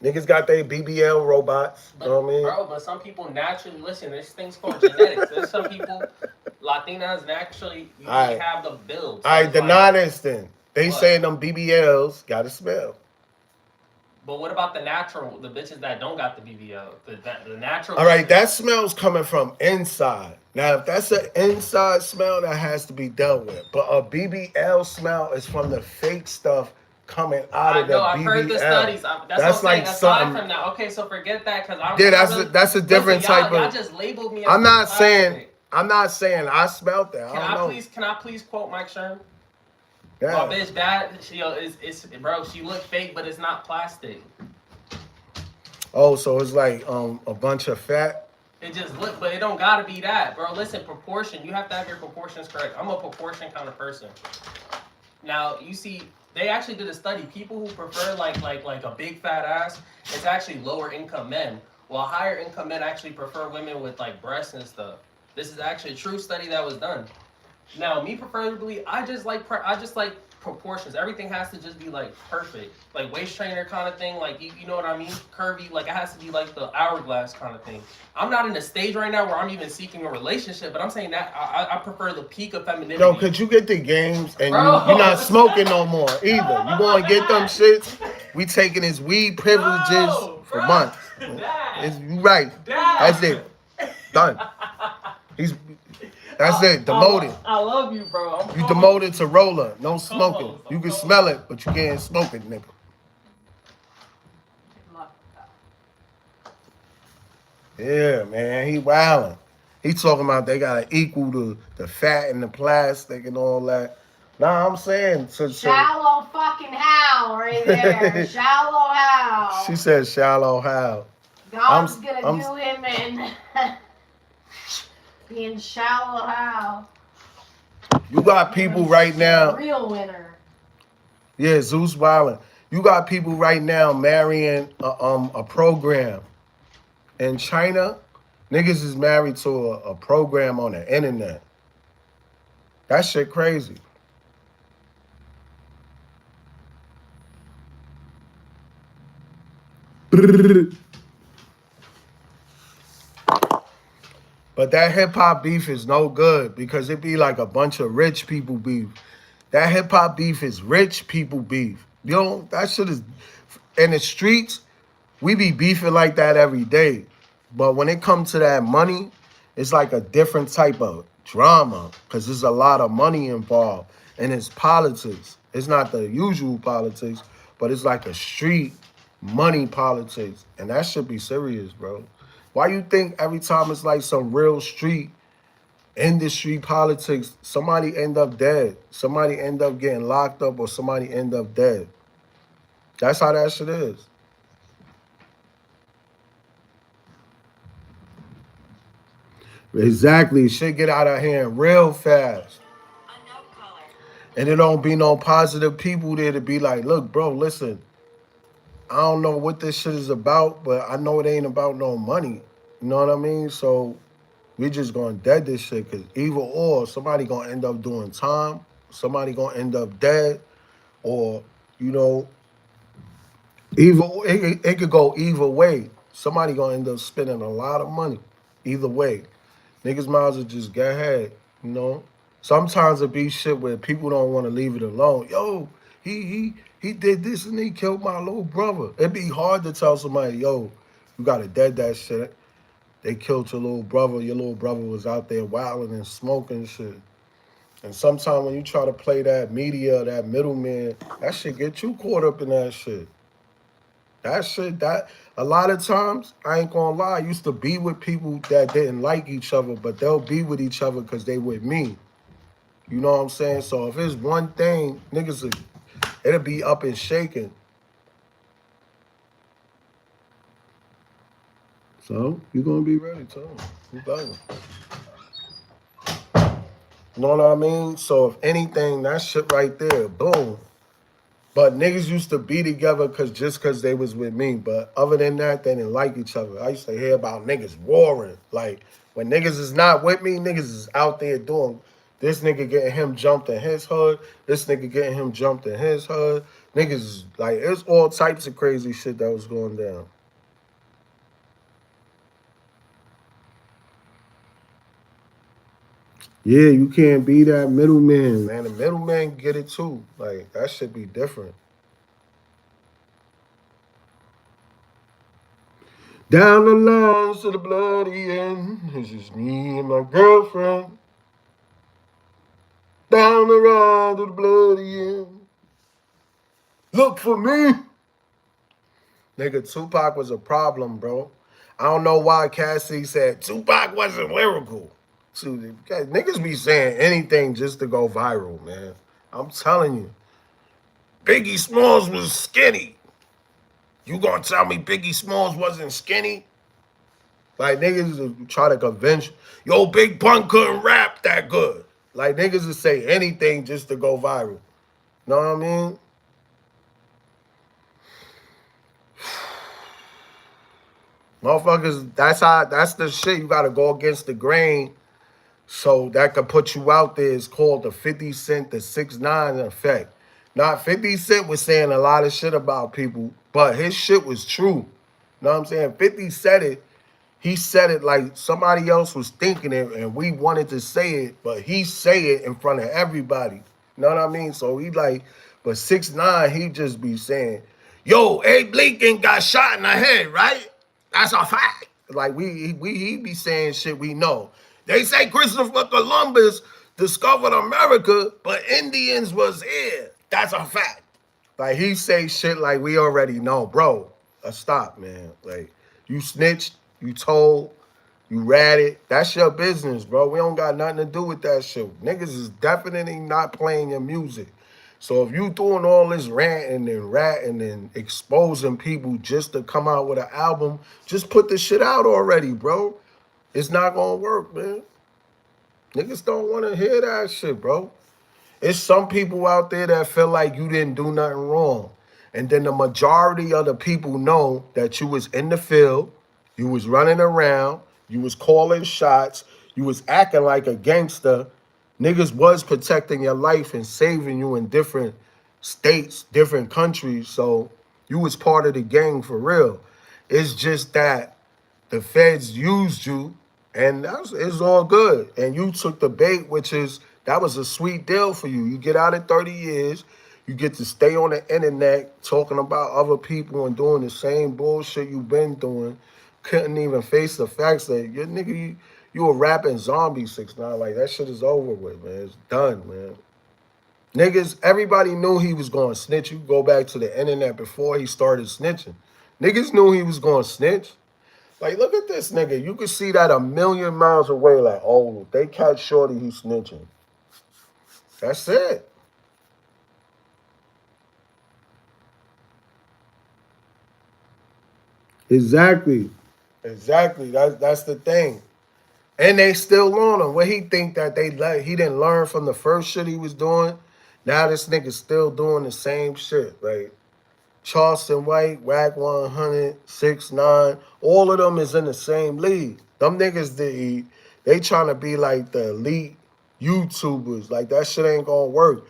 Niggas got their BBL robots. You know what I mean? Bro, but some people naturally listen. There's things called genetics. There's some people, Latinas naturally have the builds. All right, the non-instant. They What? saying them BBLs got a smell. But what about the bitches that don't got the BBL? The natural. All right, bitches? that smell's coming from inside. Now, if that's an inside smell, that has to be dealt with. But a BBL smell is from the fake stuff coming out I of the know. BBL. I've heard the studies. That's what I'm like saying. Aside something. from that, okay, so forget that because I'm. Yeah, I'm really, that's a different listen, type y'all of. just labeled me. As I'm not plastic. saying. I'm not saying I smelled that. Can I don't know. Can I please quote Mike Sherm? Yeah. My bitch, that she it's bro. She look fake, but it's not plastic. Oh, so it's like a bunch of fat. It just look, but it don't gotta be that, bro. Listen, proportion. You have to have your proportions correct. I'm a proportion kind of person. Now you see, they actually did a study. People who prefer like a big fat ass, it's actually lower income men, while higher income men actually prefer women with like breasts and stuff. This is actually a true study that was done. Now, me preferably, I just like proportions. Everything has to just be like perfect, like waist trainer kind of thing. Like you know what I mean? Curvy. Like it has to be like the hourglass kind of thing. I'm not in a stage right now where I'm even seeking a relationship, but I'm saying that I prefer the peak of femininity. Yo, could you get the games and you're not smoking no more either? You going to get them shits? We taking his weed privileges for months. You right. Dad. That's it. Done. That's it. Demoted. I love you, bro. You demoted to roller. No smoking. You can smell it, but you can't smoke it, nigga. Yeah, man. He wildin'. He talking about they gotta equal the fat and the plastic and all that. Nah, I'm saying shallow fucking how right there. Shallow how. She said shallow how. God's gonna do him in being shallow how. You got people right now. Real winner. Yeah, Zeus wildin'. You got people right now marrying a program. In China, niggas is married to a program on the internet. That shit crazy. But that hip hop beef is no good because it be like a bunch of rich people beef. That hip hop beef is rich people beef. You know, that shit is in the streets. We be beefing like that every day. But when it comes to that money, it's like a different type of drama because there's a lot of money involved and it's politics. It's not the usual politics, but it's like a street money politics. And that should be serious, bro. Why you think every time it's like some real street industry politics, somebody end up dead, somebody end up getting locked up, or somebody end up dead? That's how that shit is. Exactly. Shit get out of hand real fast. And it don't be no positive people there to be like, look, bro, listen, I don't know what this shit is about, but I know it ain't about no money. You know what I mean? So we just gonna dead this shit because either or, somebody gonna end up doing time, somebody gonna end up dead, or, you know, it could go either way. Somebody gonna end up spending a lot of money. Either way. Niggas might as well just get ahead, you know? Sometimes it be shit where people don't want to leave it alone. Yo, he did this and he killed my little brother. It'd be hard to tell somebody, yo, you gotta dead that shit. They killed your little brother. Your little brother was out there wilding and smoking shit. And sometimes when you try to play that media, that middleman, that shit get you caught up in that shit. That shit, that a lot of times, I ain't gonna lie, I used to be with people that didn't like each other, but they'll be with each other because they with me. You know what I'm saying? So if it's one thing, niggas, it'll be up and shaking. So you gonna be ready, too. You better. You know what I mean? So if anything, that shit right there, boom. But niggas used to be together just cause they was with me. But other than that, they didn't like each other. I used to hear about niggas warring. Like, when niggas is not with me, niggas is out there doing, this nigga getting him jumped in his hood, this nigga getting him jumped in his hood. Niggas is like, it's all types of crazy shit that was going down. Yeah, you can't be that middleman, man. The middleman get it too. Like that should be different. Down the lines to the bloody end. It's just me and my girlfriend. Down the ride to the bloody end. Look for me. Nigga, Tupac was a problem, bro. I don't know why Cassie said Tupac wasn't lyrical. So, niggas be saying anything just to go viral, man. I'm telling you. Biggie Smalls was skinny. You gonna tell me Biggie Smalls wasn't skinny? Like niggas try to convince, yo, Big Pun couldn't rap that good. Like niggas will say anything just to go viral. Know what I mean? Motherfuckers, that's the shit. You gotta go against the grain so that could put you out there. It's called the 50 Cent, the 6ix9ine effect. Now, 50 Cent was saying a lot of shit about people, but his shit was true. Know what I'm saying? 50 said it. He said it like somebody else was thinking it and we wanted to say it, but he say it in front of everybody. You know what I mean? So he like, but 6ix9ine, he just be saying, yo, Abe Lincoln got shot in the head, right? That's a fact. Like he be saying shit we know. They say Christopher Columbus discovered America, but Indians was here. That's a fact. Like he say shit like we already know, bro. Stop, man. Like you snitched, you told, you ratted. That's your business, bro. We don't got nothing to do with that shit. Niggas is definitely not playing your music. So if you doing all this ranting and ratting and exposing people just to come out with an album, just put the shit out already, bro. It's not gonna work, man. Niggas don't want to hear that shit, bro. It's some people out there that feel like you didn't do nothing wrong. And then the majority of the people know that you was in the field, you was running around, you was calling shots, you was acting like a gangster. Niggas was protecting your life and saving you in different states, different countries. So you was part of the gang for real. It's just that the feds used you, and it's all good. And you took the bait, which is that was a sweet deal for you. You get out in 30 years, you get to stay on the internet talking about other people and doing the same bullshit you've been doing. Couldn't even face the facts that your nigga, you a rapping zombie 6ix9ine. Like that shit is over with, man. It's done, man. Niggas, everybody knew he was going to snitch. You go back to the internet before he started snitching. Niggas knew he was going to snitch. Like, look at this nigga. You can see that a million miles away. Like, oh, they catch Shorty, he snitching. That's it. Exactly. Exactly. That's the thing. And they still on him. What he think that he didn't learn from the first shit he was doing. Now this nigga still doing the same shit. Like Charleston White, Whack 100, 6ix9ine, all of them is in the same league. Them niggas they trying to be like the elite YouTubers. Like that shit ain't gonna work.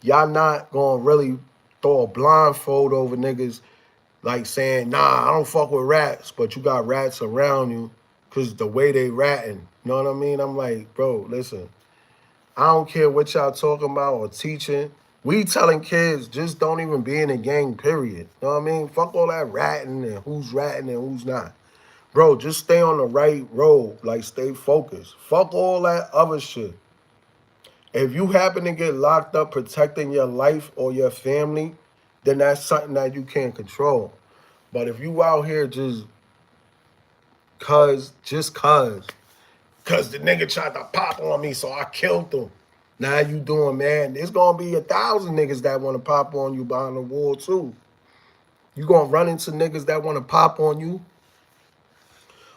Y'all not gonna really throw a blindfold over niggas like saying, nah, I don't fuck with rats, but you got rats around you because the way they ratting. You know what I mean? I'm like, bro, listen, I don't care what y'all talking about or teaching. We telling kids just don't even be in a gang, period. You know what I mean? Fuck all that ratting and who's and who's not. Bro, just stay on the right road. Like, stay focused. Fuck all that other shit. If you happen to get locked up protecting your life or your family, then that's something that you can't control. But if you out here cause the nigga tried to pop on me, so I killed him. Now you doing, man, there's gonna be 1,000 niggas that wanna pop on you behind the wall too. You gonna run into niggas that wanna pop on you,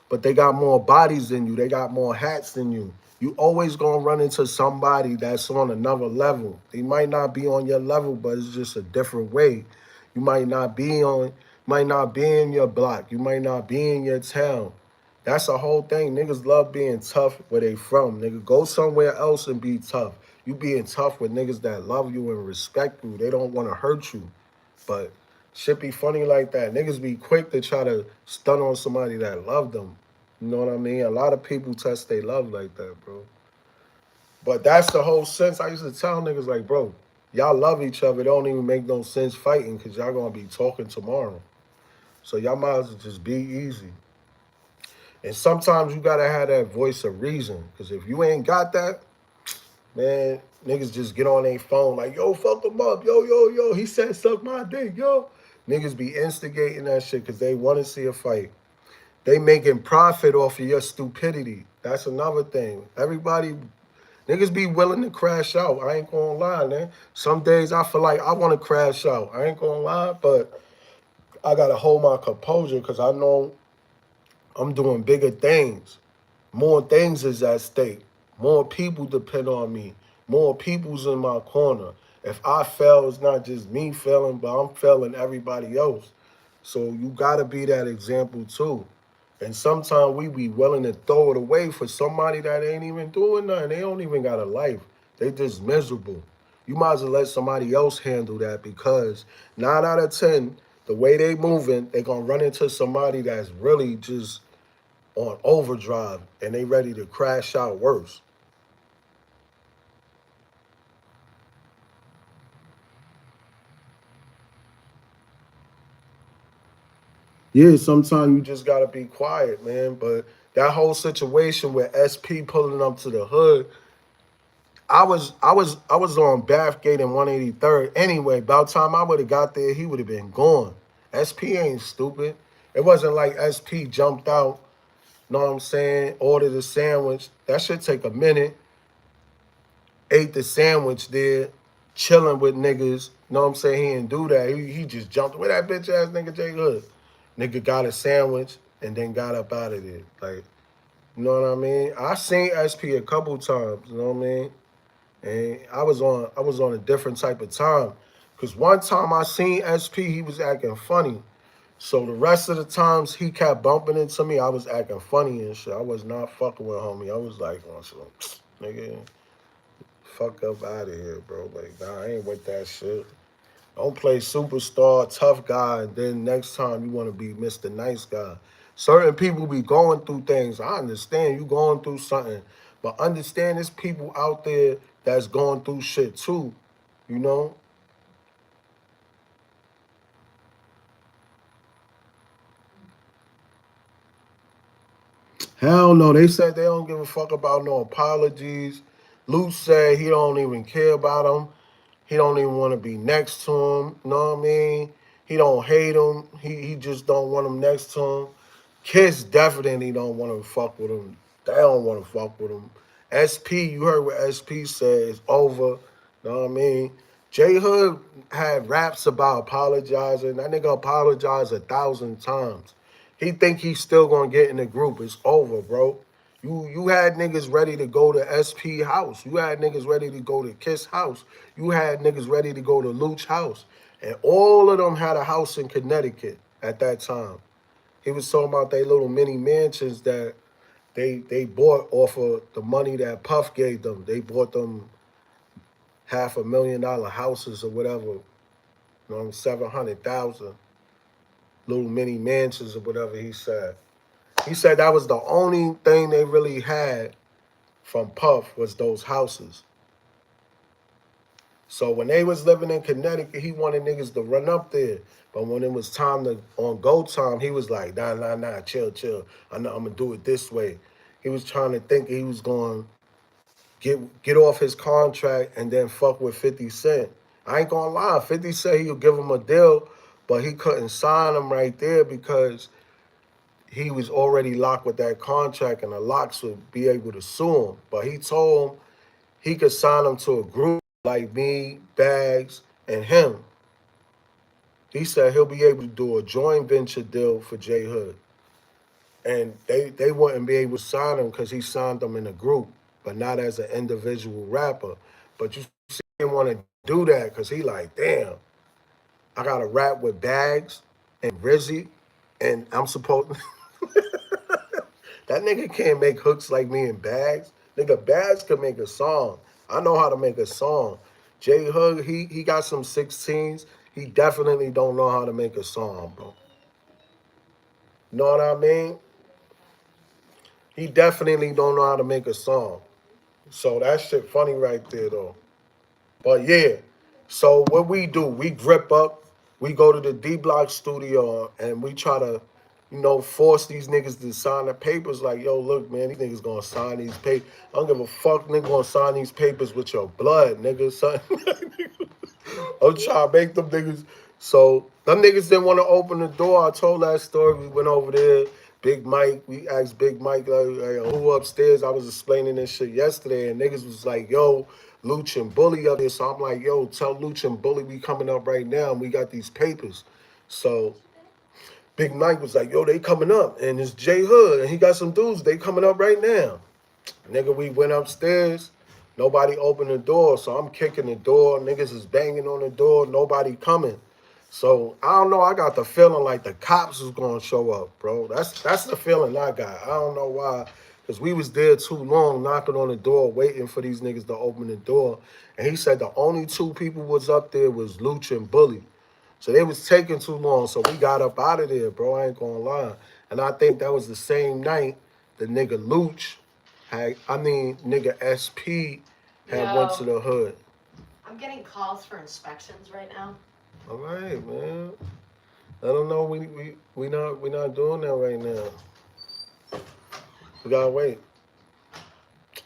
but they got more bodies than you. They got more hats than you. You always gonna run into somebody that's on another level. They might not be on your level, but it's just a different way. You might not be in your block. You might not be in your town. That's the whole thing. Niggas love being tough where they from. Nigga, go somewhere else and be tough. You being tough with niggas that love you and respect you. They don't want to hurt you. But shit be funny like that. Niggas be quick to try to stun on somebody that love them. You know what I mean? A lot of people test they love like that, bro. But that's the whole sense. I used to tell niggas like, bro, y'all love each other. It don't even make no sense fighting because y'all gonna be talking tomorrow. So y'all might as well just be easy. And sometimes you gotta have that voice of reason. Because if you ain't got that, man, niggas just get on their phone like, yo, fuck him up. Yo. He said suck my dick, yo. Niggas be instigating that shit because they want to see a fight. They making profit off of your stupidity. That's another thing. Everybody, niggas be willing to crash out. I ain't gonna lie, man. Some days I feel like I want to crash out. I ain't gonna lie, but I gotta hold my composure because I know I'm doing bigger things. More things is at stake. More people depend on me. More people's in my corner. If I fail, it's not just me failing, but I'm failing everybody else. So you gotta be that example too. And sometimes we be willing to throw it away for somebody that ain't even doing nothing. They don't even got a life. They just miserable. You might as well let somebody else handle that because 9 out of 10, the way they moving, they gonna run into somebody that's really just on overdrive and they ready to crash out worse. Yeah, sometimes you just gotta be quiet, man. But that whole situation with SP pulling up to the hood, I was on Bathgate and 183rd. Anyway, about time I would have got there, he would have been gone. SP ain't stupid. It wasn't like SP jumped out, know what I'm saying, ordered a sandwich. That should take a minute. Ate the sandwich there, chilling with niggas. Know what I'm saying? He didn't do that. He just jumped. Where that bitch ass nigga J.hood? Nigga got a sandwich and then got up out of there. Like, you know what I mean? I seen SP a couple times, you know what I mean? And I was on a different type of time. Cause one time I seen SP, he was acting funny. So the rest of the times he kept bumping into me, I was acting funny and shit. I was not fucking with homie. I was like, oh, so, nigga, fuck up out of here, bro. Like, nah, I ain't with that shit. Don't play superstar, tough guy, and then next time you want to be Mr. Nice Guy. Certain people be going through things. I understand you going through something, but understand there's people out there that's going through shit too, you know? Hell no, they said they don't give a fuck about no apologies. Luke said he don't even care about them. He don't even want to be next to him. You know what I mean? He don't hate him. He just don't want him next to him. Kids definitely don't want to fuck with him. They don't want to fuck with him. SP, you heard what SP said, it's over. You know what I mean? J.hood had raps about apologizing. That nigga apologized 1,000 times. He think he's still gonna get in the group. It's over, bro. You had niggas ready to go to SP house. You had niggas ready to go to Kiss house. You had niggas ready to go to Luch house. And all of them had a house in Connecticut at that time. He was talking about they little mini mansions that they bought off of the money that Puff gave them. They bought them $500,000 houses or whatever. You know, 700,000 little mini mansions or whatever he said. He said that was the only thing they really had from Puff was those houses. So when they was living in Connecticut, he wanted niggas to run up there. But when it was time to on go time, he was like, nah, chill. I know I'm gonna do it this way. He was trying to think he was going to get off his contract and then fuck with 50 Cent. I ain't gonna lie, 50 said he'll give him a deal, but he couldn't sign him right there because he was already locked with that contract and the locks would be able to sue him. But he told him he could sign him to a group like me, Bags, and him. He said he'll be able to do a joint venture deal for J.hood. And they wouldn't be able to sign him because he signed them in a group, but not as an individual rapper. But you see him want to do that because he like, damn, I got to rap with Bags and RIZZY, and I'm supposed that nigga can't make hooks like me and Bags. Nigga, Bags can make a song. I know how to make a song. J.hood, he got some 16s. He definitely don't know how to make a song, bro. Know what I mean? He definitely don't know how to make a song. So that shit funny right there though. But yeah, so what we do, we grip up, we go to the D Block studio and we try to, force these niggas to sign the papers. Like, yo, look, man, these niggas gonna sign these papers. I don't give a fuck, nigga gonna sign these papers with your blood, nigga. Son. I'm trying to make them niggas. So them niggas didn't want to open the door. I told that story. We went over there. Big Mike, we asked Big Mike, like, who upstairs? I was explaining this shit yesterday, and niggas was like, yo, Luch and Bully up there. So I'm like, yo, tell Luch and Bully we coming up right now, and we got these papers. So Big Mike was like, yo, they coming up, and it's J.Hood, and he got some dudes, they coming up right now. Nigga, we went upstairs. Nobody opened the door, so I'm kicking the door. Niggas is banging on the door. Nobody coming. So I don't know. I got the feeling like the cops is gonna show up, bro. That's the feeling I got. I don't know why, cause we was there too long, knocking on the door, waiting for these niggas to open the door. And he said the only two people was up there was Luch and Bully. So they was taking too long. So we got up out of there, bro. I ain't gonna lie. And I think that was the same night the nigga Luch nigga SP had went to Yo, the hood. I'm getting calls for inspections right now. All right, man. I don't know. We not doing that right now. We gotta wait.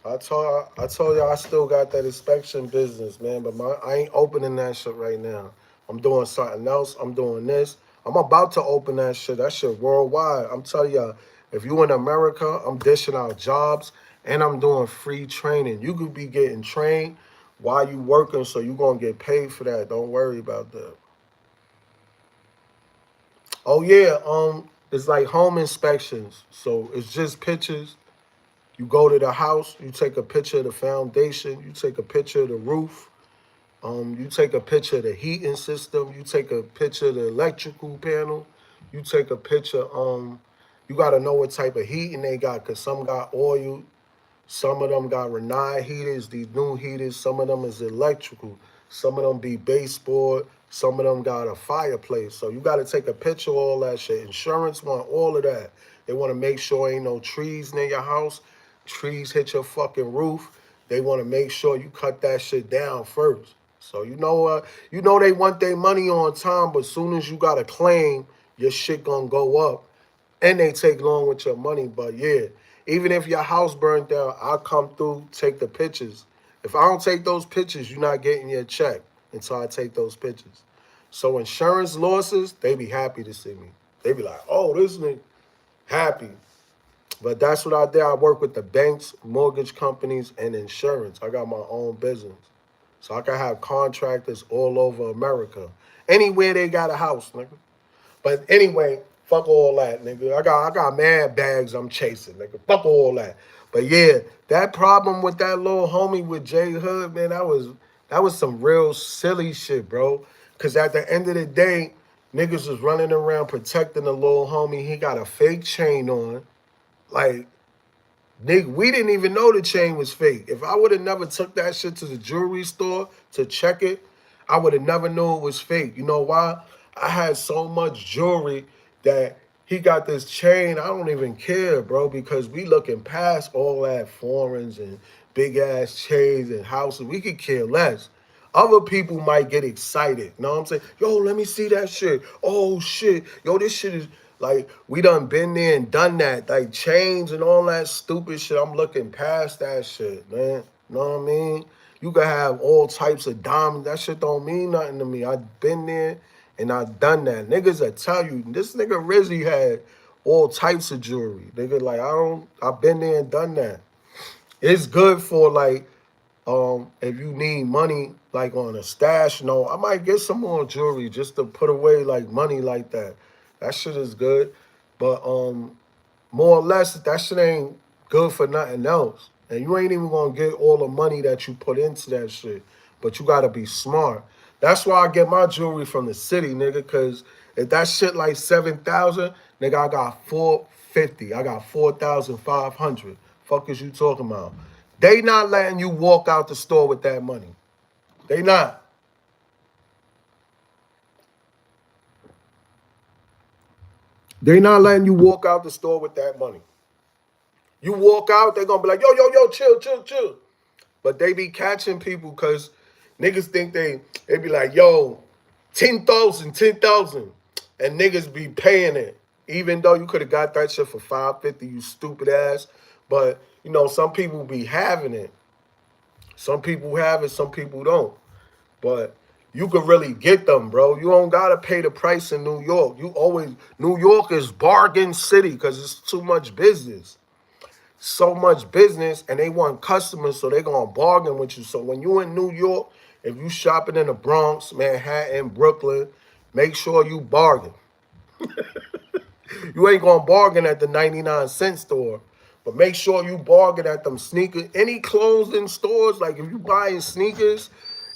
I told y'all I still got that inspection business, man. But I ain't opening that shit right now. I'm doing something else. I'm doing this. I'm about to open that shit. That shit worldwide. I'm telling y'all, if you in America, I'm dishing out jobs and I'm doing free training. You could be getting trained while you working, so you gonna get paid for that. Don't worry about that. Oh yeah, it's like home inspections. So it's just pictures. You go to the house, you take a picture of the foundation, you take a picture of the roof, you take a picture of the heating system, you take a picture of the electrical panel, you take a picture, you gotta know what type of heating they got, cause some got oil, some of them got Renai heaters, these new heaters. Some of them is electrical. Some of them be baseboard. Some of them got a fireplace. So you got to take a picture of all that shit. Insurance want all of that. They want to make sure ain't no trees near your house. Trees hit your fucking roof. They want to make sure you cut that shit down first. So you know they want their money on time, but soon as you got a claim, your shit gonna go up and they take long with your money. But yeah, even if your house burned down, I'll come through, take the pictures. If I don't take those pictures, you're not getting your check until I take those pictures. So insurance losses, they be happy to see me. They be like, oh, this nigga happy. But that's what I did. I work with the banks, mortgage companies, and insurance. I got my own business. So I can have contractors all over America. Anywhere they got a house, nigga. But anyway, fuck all that, nigga. I got mad bags I'm chasing, nigga. Fuck all that. But yeah, that problem with that little homie with J.Hood, man, that was some real silly shit, bro. Cause at the end of the day, niggas was running around protecting the little homie. He got a fake chain on. Like, nigga, we didn't even know the chain was fake. If I would have never took that shit to the jewelry store to check it, I would have never known it was fake. You know why? I had so much jewelry that he got this chain. I don't even care, bro, because we looking past all that foreigns and big ass chains and houses. We could care less. Other people might get excited. You know what I'm saying? Yo, let me see that shit. Oh shit. Yo, this shit is like we done been there and done that. Like chains and all that stupid shit. I'm looking past that shit, man. You know what I mean? You can have all types of diamonds. That shit don't mean nothing to me. I've been there and I've done that. Niggas that tell you this nigga RIZZY had all types of jewelry. Nigga, like I've been there and done that. It's good for like if you need money like on a stash note, I might get some more jewelry just to put away like money like that. That shit is good. But more or less that shit ain't good for nothing else. And you ain't even gonna get all the money that you put into that shit. But you gotta be smart. That's why I get my jewelry from the city, nigga, cause if that shit like 7,000, nigga, I got 450. I got 4,500. Fuck is you talking about? They not letting you walk out the store with that money. They not. They not letting you walk out the store with that money. You walk out, they gonna be like, yo, yo, yo, chill, chill, chill. But they be catching people because niggas think they be like, yo, 10,000, 10,000. And niggas be paying it. Even though you could have got that shit for $550, you stupid ass. But, you know, some people be having it. Some people have it, some people don't. But you can really get them, bro. You don't gotta pay the price in New York. New York is bargain city because it's too much business. So much business, and they want customers, so they gonna bargain with you. So when you in New York, if you shopping in the Bronx, Manhattan, Brooklyn, make sure you bargain. You ain't gonna bargain at the 99-cent store, but make sure you bargain at them sneakers. Any closed in stores, like if you buying sneakers,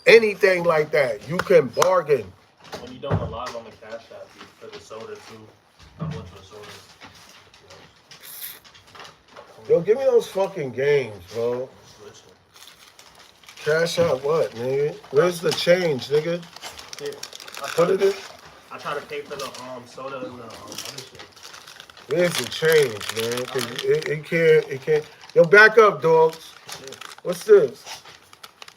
anything like that, you can bargain. When you don't rely on the Cash App for the soda too, I'm going to a soda. Yo, give me those fucking games, bro. Cash out what, nigga? Where's the change, nigga? Here, Put it in. I try to pay for the soda and the other shit. Where's the change, man? Cause it can't. Yo, back up, dogs. Yeah. What's this?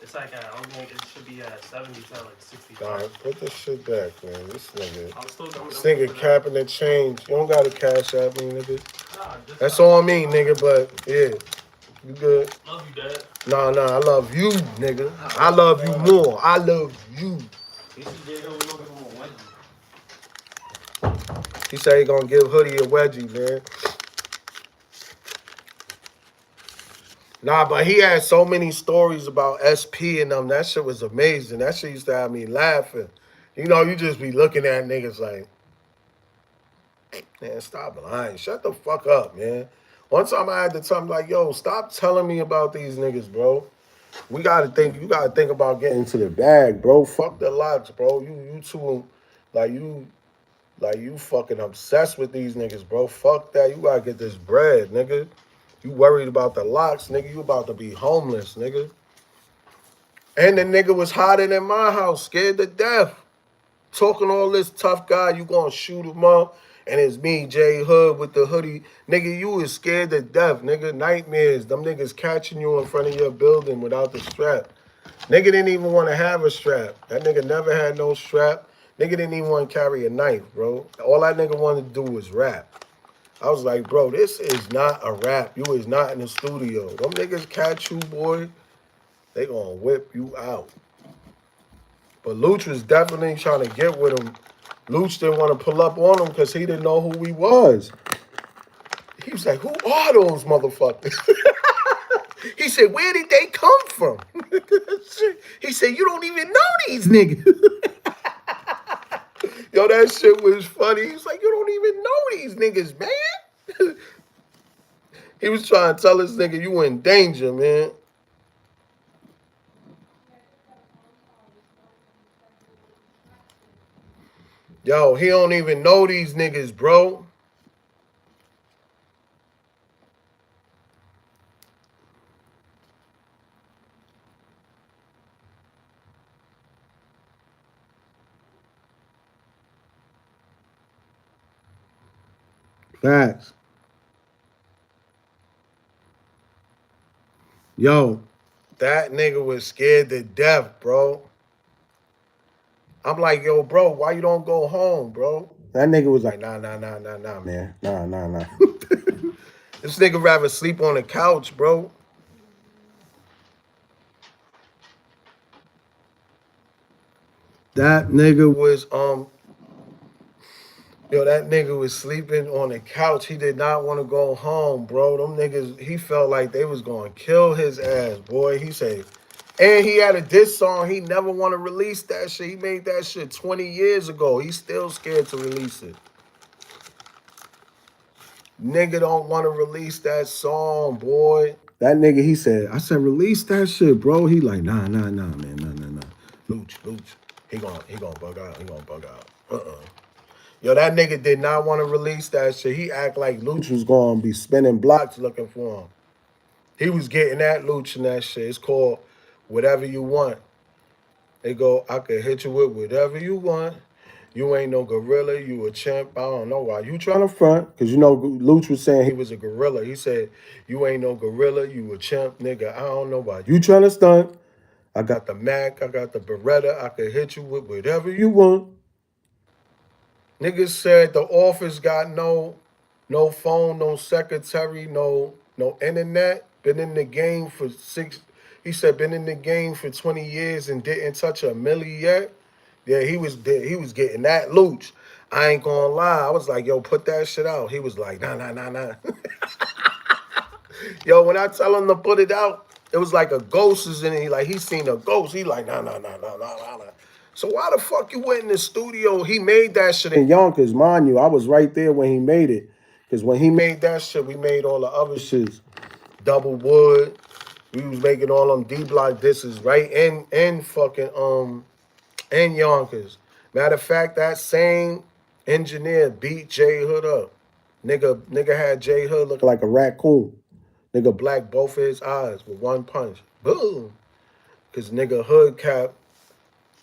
It's like it should be at 70 to like 60. Alright, put this shit back, man. This I'm nigga capping the change. You don't gotta cash out me, nigga. Nah, That's on me, nigga, but yeah. You good? Love you, Dad. Nah, I love you, nigga. I love you more. I love you. He said he gonna give Hoodie a wedgie, man. Nah, but he had so many stories about SP and them. That shit was amazing. That shit used to have me laughing. You know, you just be looking at niggas like, man, stop lying. Shut the fuck up, man. One time I had to tell him, like, yo, stop telling me about these niggas, bro. You gotta think about getting to the bag, bro. Fuck the locks, bro. You too, you fucking obsessed with these niggas, bro. Fuck that. You gotta get this bread, nigga. You worried about the locks, nigga. You about to be homeless, nigga. And the nigga was hiding in my house, scared to death. Talking all this tough guy, you gonna shoot him up. And it's me, J.hood, with the hoodie. Nigga, you was scared to death, nigga. Nightmares. Them niggas catching you in front of your building without the strap. Nigga didn't even want to have a strap. That nigga never had no strap. Nigga didn't even want to carry a knife, bro. All that nigga wanted to do was rap. I was like, bro, this is not a rap. You is not in the studio. Them niggas catch you, boy. They gonna whip you out. But Luch was definitely trying to get with him. Luch didn't want to pull up on him because he didn't know who he was. He was like, who are those motherfuckers? He said, where did they come from? He said, you don't even know these niggas. Yo, that shit was funny. He's like, you don't even know these niggas, man. He was trying to tell this nigga, you in danger, man. Yo, he don't even know these niggas, bro. Facts. Yo, that nigga was scared to death, bro. I'm like, yo, bro, why you don't go home, bro? That nigga was like, nah, man. Nah. This nigga rather sleep on the couch, bro. That nigga was, that nigga was sleeping on the couch. He did not want to go home, bro. Them niggas, he felt like they was going to kill his ass, boy. He said, and he had a diss song. He never want to release that shit. He made that shit 20 years ago. He's still scared to release it. Nigga don't want to release that song, boy. That nigga, I said, release that shit, bro. He like, nah, man, nah. Luch. He gonna bug out. Yo, that nigga did not want to release that shit. He act like Luch was gonna be spinning blocks looking for him. He was getting at Luch and that shit. It's called Whatever You Want. They go, I could hit you with whatever you want. You ain't no gorilla, you a chimp. I don't know why. You trying to front, because you know Luch was saying he was a gorilla. He said, you ain't no gorilla, you a chimp, nigga. I don't know why. You trying to stunt. I got the Mac, I got the Beretta, I could hit you with whatever you want. Niggas said the office got no phone, no secretary, no internet. Been in the game for he said been in the game for 20 years and didn't touch a milli yet. Yeah, he was getting that looch. I ain't gonna lie. I was like, yo, put that shit out. He was like, nah. Yo, when I tell him to put it out, it was like a ghost is in it. He seen a ghost. He like, nah. So why the fuck you went in the studio? He made that shit in Yonkers, mind you. I was right there when he made it. Because when he made that shit, we made all the other shits. Double Wood. We was making all them D-block disses right in fucking in Yonkers. Matter of fact, that same engineer beat J.Hood up. Nigga had J.Hood looking like a raccoon. Nigga black both of his eyes with one punch. Boom. Cause nigga Hood kept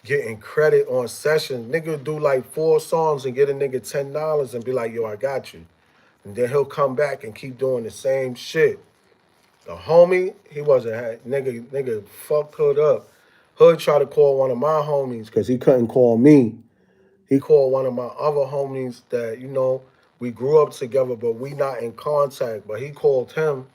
getting credit on sessions. Nigga do like 4 songs and get a nigga $10 and be like, yo, I got you. And then he'll come back and keep doing the same shit. The homie, he wasn't nigga fucked Hood up. Hood tried to call one of my homies because he couldn't call me. He called one of my other homies that, you know, we grew up together, but we not in contact. But he called him,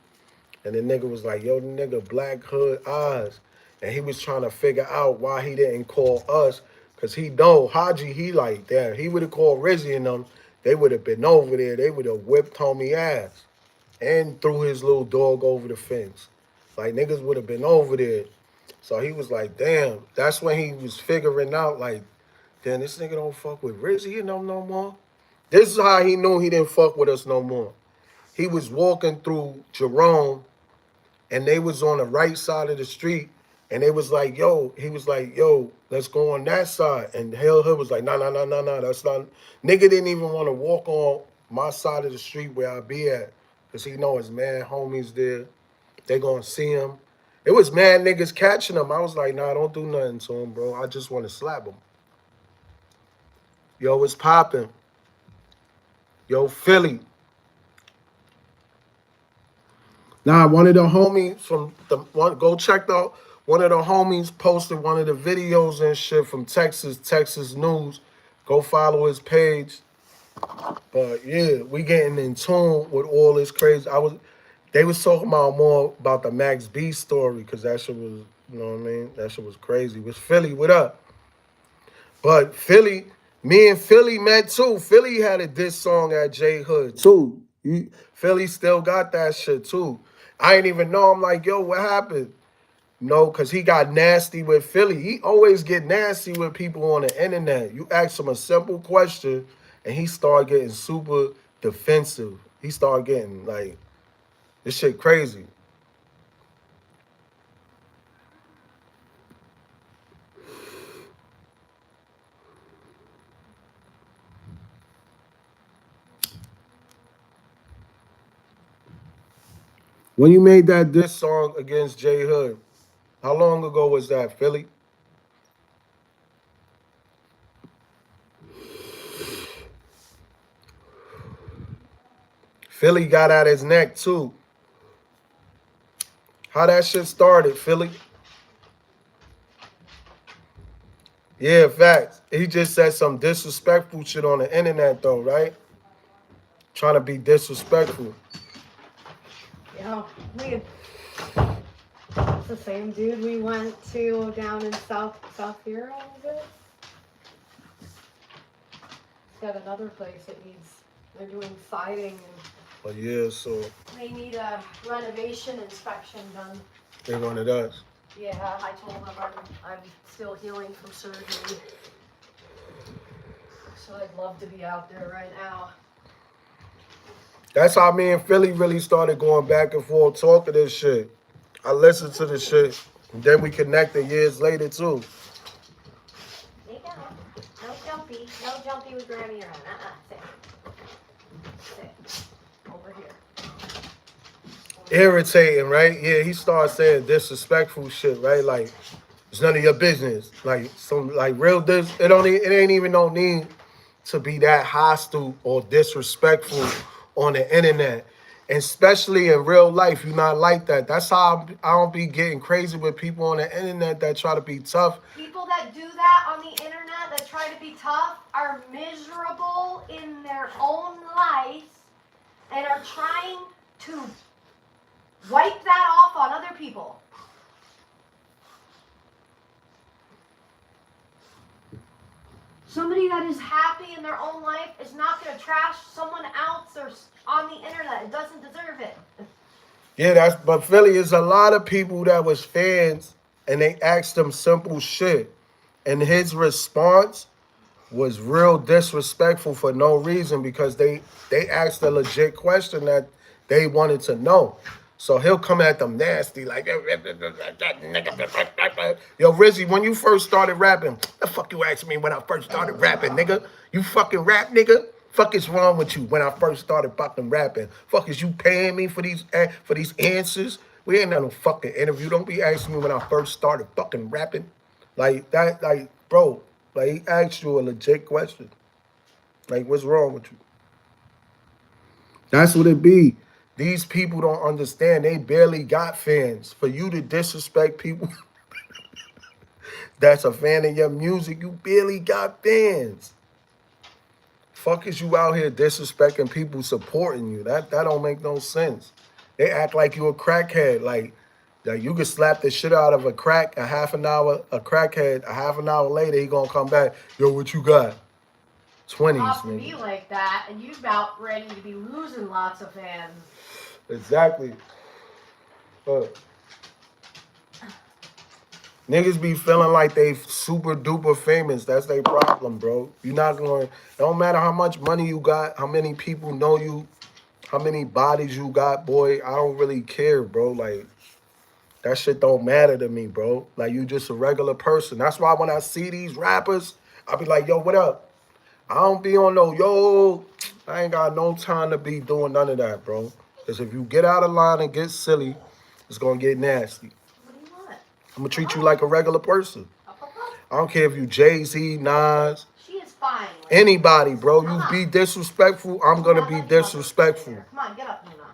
and the nigga was like, yo, the nigga Black Hood eyes. And he was trying to figure out why he didn't call us. Because he know, Haji, he like, damn, he would have called RIZZY and them. They would have been over there. They would have whipped homie ass and threw his little dog over the fence. Like, niggas would have been over there. So he was like, damn. That's when he was figuring out, like, damn, this nigga don't fuck with RIZZY and them no more. This is how he knew he didn't fuck with us no more. He was walking through Jerome, and they was on the right side of the street, and they was like, yo, he was like, yo, let's go on that side. And Hell Hood was like, nah, that's not. Nigga didn't even want to walk on my side of the street where I be at, because he know his man homies there. They gonna see him. It was mad niggas catching him. I was like, nah, don't do nothing to him, bro. I just want to slap him. Yo, it's popping. Yo, Philly. Nah, one of the homies from the one, go check out. One of the homies posted one of the videos and shit from Texas News. Go follow his page. But yeah, we getting in tune with all this crazy. They was talking about more about the Max B story, because that shit was, you know what I mean? That shit was crazy. It was Philly, what up? But Philly, me and Philly met too. Philly had a diss song at J.Hood too. Philly still got that shit too. I ain't even know. I'm like, yo, what happened? No, because he got nasty with Philly. He always get nasty with people on the internet. You ask him a simple question, and he start getting super defensive. He start getting, like, this shit crazy. When you made that diss song against J.Hood, how long ago was that, Philly? Philly got at his neck too. How that shit started, Philly? Yeah, facts. He just said some disrespectful shit on the internet though, right? Trying to be disrespectful. You know, it's the same dude we went to down in South Bureau, is it? It's got another place that they're doing siding, But yeah, so and they need a renovation inspection done. they wanted us. Yeah, I told them I'm still healing from surgery, so I'd love to be out there right now. That's how me and Philly really started going back and forth talking this shit. I listened to the shit, and then we connected years later too. Lay down. No jumpy with Granny around. Sit. Over here. Irritating, right? Yeah, he started saying disrespectful shit, right? Like, it's none of your business. Like, some, like, real this, it ain't even no need to be that hostile or disrespectful on the internet. And especially in real life, you're not like that. That's how I don't be getting crazy with people on the internet that try to be tough. People that do that on the internet that try to be tough are miserable in their own lives and are trying to wipe that off on other people. Somebody that is happy in their own life is not going to trash someone else or on the internet. It doesn't deserve it. Yeah, but Philly is a lot of people that was fans and they asked him simple shit. And his response was real disrespectful for no reason because they asked a legit question that they wanted to know. So he'll come at them nasty like, yo, RIZZY, when you first started rapping, the fuck you asked me when I first started rapping, nigga? You fucking rap, nigga? Fuck is wrong with you when I first started fucking rapping? Fuck is you paying me for these answers? We ain't done no fucking interview. Don't be asking me when I first started fucking rapping. Like that, like, bro, like he asked you a legit question. Like, what's wrong with you? That's what it be. These people don't understand. They barely got fans. For you to disrespect people that's a fan of your music, you barely got fans. Fuck is you out here disrespecting people supporting you? That don't make no sense. They act like you a crackhead. Like you could slap the shit out of a crackhead a half an hour later, he gonna come back. Yo, what you got? 20s, Talk to nigga. me like that, and you about ready to be losing lots of fans. Exactly. Niggas be feeling like they super duper famous. That's their problem, bro. You're not going. It don't matter how much money you got, how many people know you, how many bodies you got, boy. I don't really care, bro. Like that shit don't matter to me, bro. Like you just a regular person. That's why when I see these rappers, I be like, yo, what up? I don't be on no, yo, I ain't got no time to be doing none of that, bro. Because if you get out of line and get silly, it's going to get nasty. What do you want? I'm going to treat you like a regular person. I don't care if you Jay-Z, Nas, She is fine. anybody, bro. You be disrespectful, I'm going to be disrespectful. Come on, get up, Luna.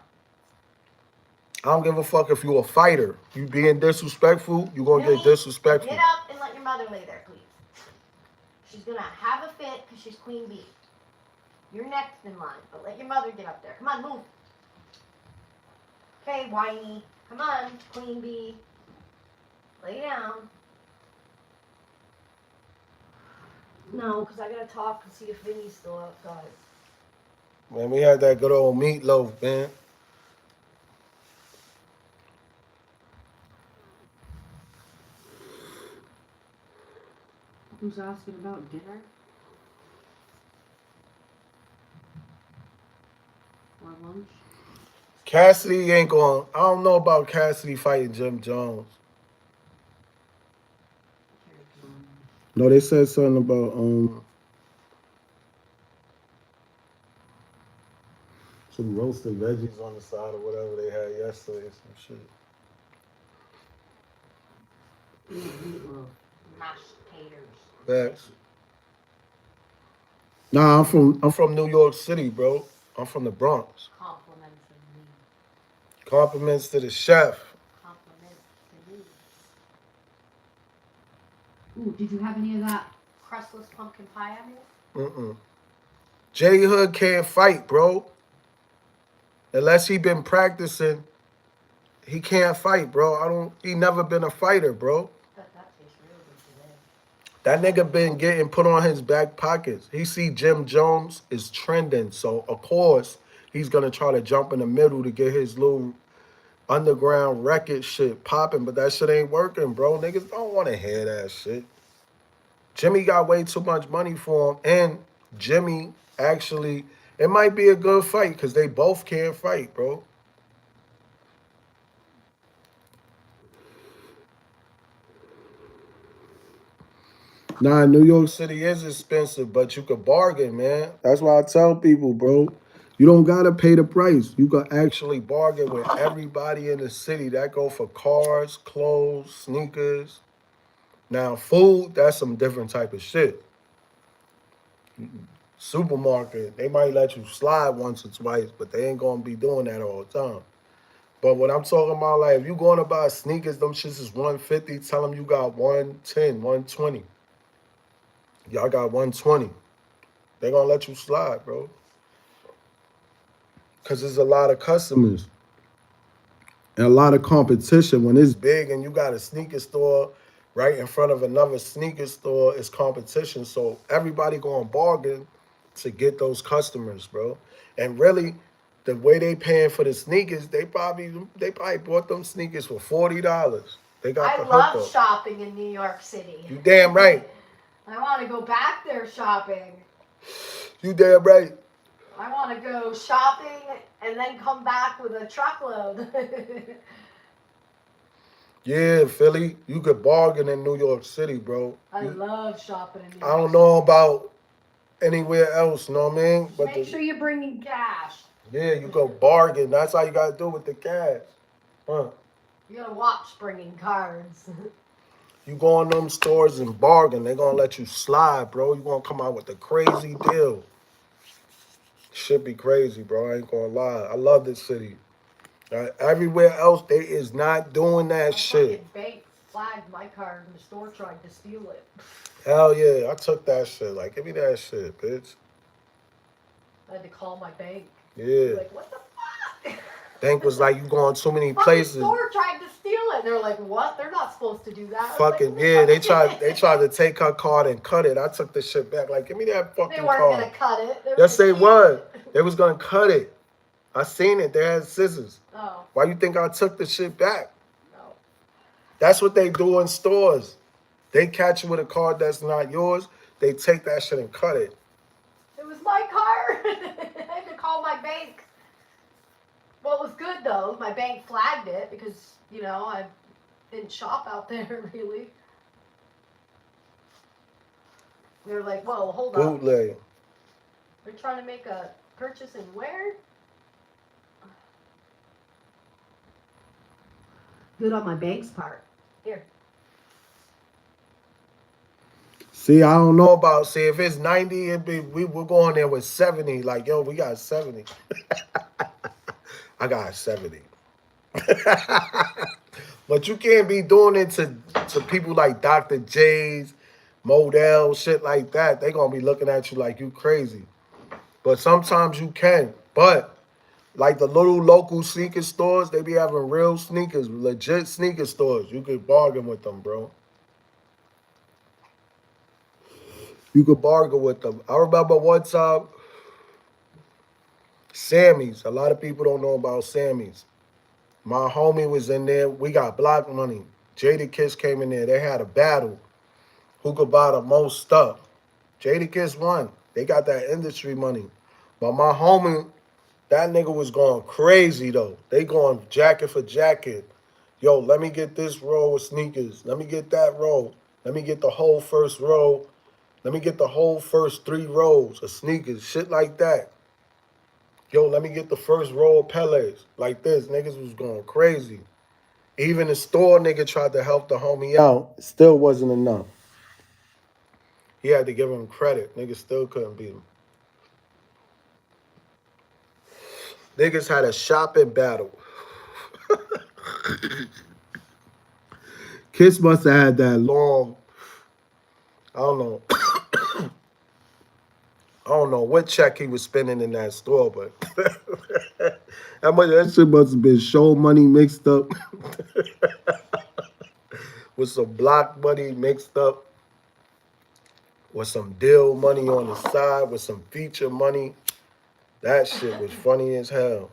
I don't give a fuck if you a fighter. You being disrespectful, you going to get disrespectful. Get up and let your mother lay there, please. She's going to have a fit because she's queen bee. You're next in line, but let your mother get up there. Come on, move. Okay, whiny. Come on, queen bee. Lay down. No, because I got to talk and see if Vinny's still outside. Man, we had that good old meatloaf, man. Who's asking about dinner? Or lunch? Cassidy ain't going. I don't know about Cassidy fighting Jim Jones. No, they said something about some roasted veggies on the side or whatever they had yesterday or some shit. Mashed taters. Facts. Nah, I'm from New York City, bro. I'm from the Bronx. Compliments to me. Compliments to the chef. Compliments to me. Ooh, did you have any of that crustless pumpkin pie I made? J.Hood can't fight, bro. Unless he been practicing, he can't fight, bro. He never been a fighter, bro. That tastes real good today. That nigga been getting put on his back pockets. He see Jim Jones is trending, so of course he's gonna try to jump in the middle to get his little underground record shit popping, but that shit ain't working, bro. Niggas don't want to hear that shit. Jimmy got way too much money for him, and Jimmy actually, it might be a good fight because they both can't fight, bro. Nah, New York City is expensive, but you could bargain, man. That's why I tell people, bro. You don't gotta pay the price. You can actually bargain with everybody in the city. That go for cars, clothes, sneakers. Now, food, that's some different type of shit. supermarket, they might let you slide once or twice, but they ain't gonna be doing that all the time. But what I'm talking about, like, if you going to buy sneakers, them shits is 150. Tell them you got 110, 120. Y'all got 120. They gonna let you slide, bro. Cause there's a lot of customers and a lot of competition. When it's big and you got a sneaker store right in front of another sneaker store, it's competition. So everybody going bargain to get those customers, bro. And really, the way they paying for the sneakers, they probably bought them sneakers for $40. They got I the love hookup. shopping in New York City. You damn right. I want to go back there shopping. You damn right. I want to go shopping and then come back with a truckload. Yeah, Philly, you could bargain in New York City, bro. I love shopping in New I York don't know about anywhere else, you know what I mean? City. Make sure you're bringing cash. Yeah, you go bargain. That's how you gotta do with the cash. Huh. You gotta watch bringing cards. You go in them stores and bargain, they gonna let you slide, bro. You gonna come out with a crazy deal. Should be crazy, bro. I ain't gonna lie. I love this city. Everywhere else, they is not doing that shit. Bank flagged my card and the store tried to steal it. Hell yeah, I took that shit. Like, give me that shit, bitch. I had to call my bank. Yeah. Like, what the fuck? Bank was like, you going too many Fucking places. store tried to steal it. They're like, what? They're not supposed to do that. Fucking like, yeah, they tried to take her card and cut it. I took the shit back. Like, give me that fucking They weren't card. gonna cut it. Yes, they was. They was gonna cut it. I seen it. They had scissors. Oh. Why you think I took the shit back? No. That's what they do in stores. They catch you with a card that's not yours. They take that shit and cut it. It was my card. I had to call my bank. What was good though, my bank flagged it because, you know, I didn't shop out there really. They were like, whoa, hold on. Bootleg. They're trying to make a purchase in where? Good on my bank's part. Here. See, I don't know about, see, if it's 90, we're going there with 70. Like, yo, we got 70. I got 70. But you can't be doing it to people like Dr. J's, Modell, shit like that. They going to be looking at you like you crazy. But sometimes you can. But like the little local sneaker stores, they be having real sneakers, legit sneaker stores. You could bargain with them, bro. You could bargain with them. I remember one time, Sammy's. A lot of people don't know about Sammy's. My homie was in there. We got block money. J.hood came in there. They had a battle. Who could buy the most stuff? J.hood won. They got that industry money. But my homie, that nigga was going crazy, though. They going jacket for jacket. Yo, let me get this row of sneakers. Let me get that row. Let me get the whole first row. Let me get the whole first 3 rows of sneakers. Shit like that. Yo, let me get the first row of Pelés. Like this. Niggas was going crazy. Even the store nigga tried to help the homie out. It still wasn't enough. He had to give him credit. Niggas still couldn't beat him. Niggas had a shopping battle. Kiss must have had that long, I don't know. I don't know what check he was spending in that store, but that shit must have been show money mixed up with some block money mixed up with some deal money on the side with some feature money. That shit was funny as hell.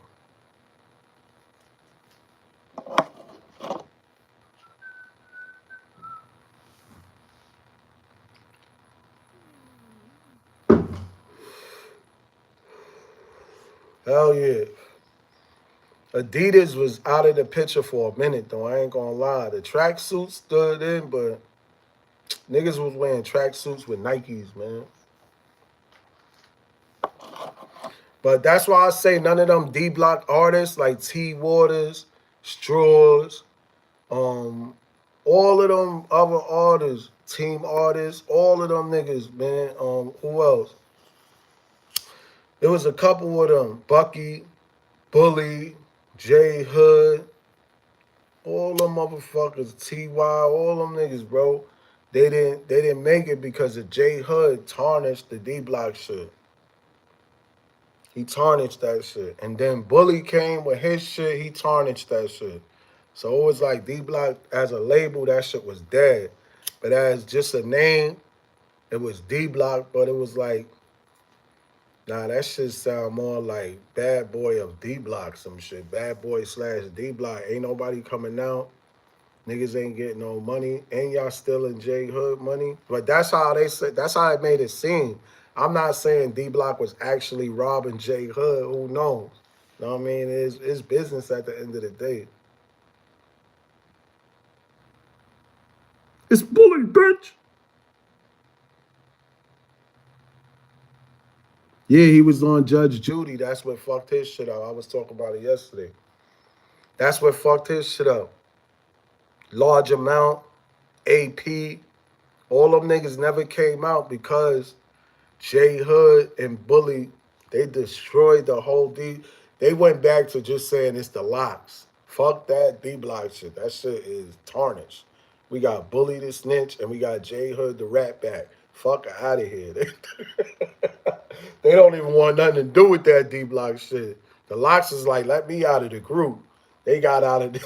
Hell yeah. Adidas was out of the picture for a minute, though. I ain't gonna lie. The tracksuits stood in, but niggas was wearing tracksuits with Nikes, man. But that's why I say none of them D-Block artists like T. Waters, Straws, all of them other artists, team artists, all of them niggas, man. Who else? It was a couple of them. Bucky, Bully, J.Hood, all them motherfuckers, T.Y., all them niggas, bro. They didn't make it because of J.Hood tarnished the D Block shit. He tarnished that shit. And then Bully came with his shit, he tarnished that shit. So it was like D Block as a label, that shit was dead. But as just a name, it was D Block, but it was like, nah, that shit sound more like Bad Boy of D Block, some shit. Bad Boy / D Block. Ain't nobody coming out. Niggas ain't getting no money. And y'all stealing J.Hood money. But that's how they said, that's how it made it seem. I'm not saying D Block was actually robbing J.Hood. Who knows? You know what I mean? It's business at the end of the day. It's Bully, bitch. Yeah, he was on Judge Judy. That's what fucked his shit up. I was talking about it yesterday. That's what fucked his shit up. Large amount, AP, all them niggas never came out because J.Hood and Bully, they destroyed the whole D. They went back to just saying it's the locks. Fuck that D Block shit. That shit is tarnished. We got Bully the snitch and we got J.Hood the rat back. Fuck out of here. They don't even want nothing to do with that D Block shit. The locks is like, let me out of the group. They got out of the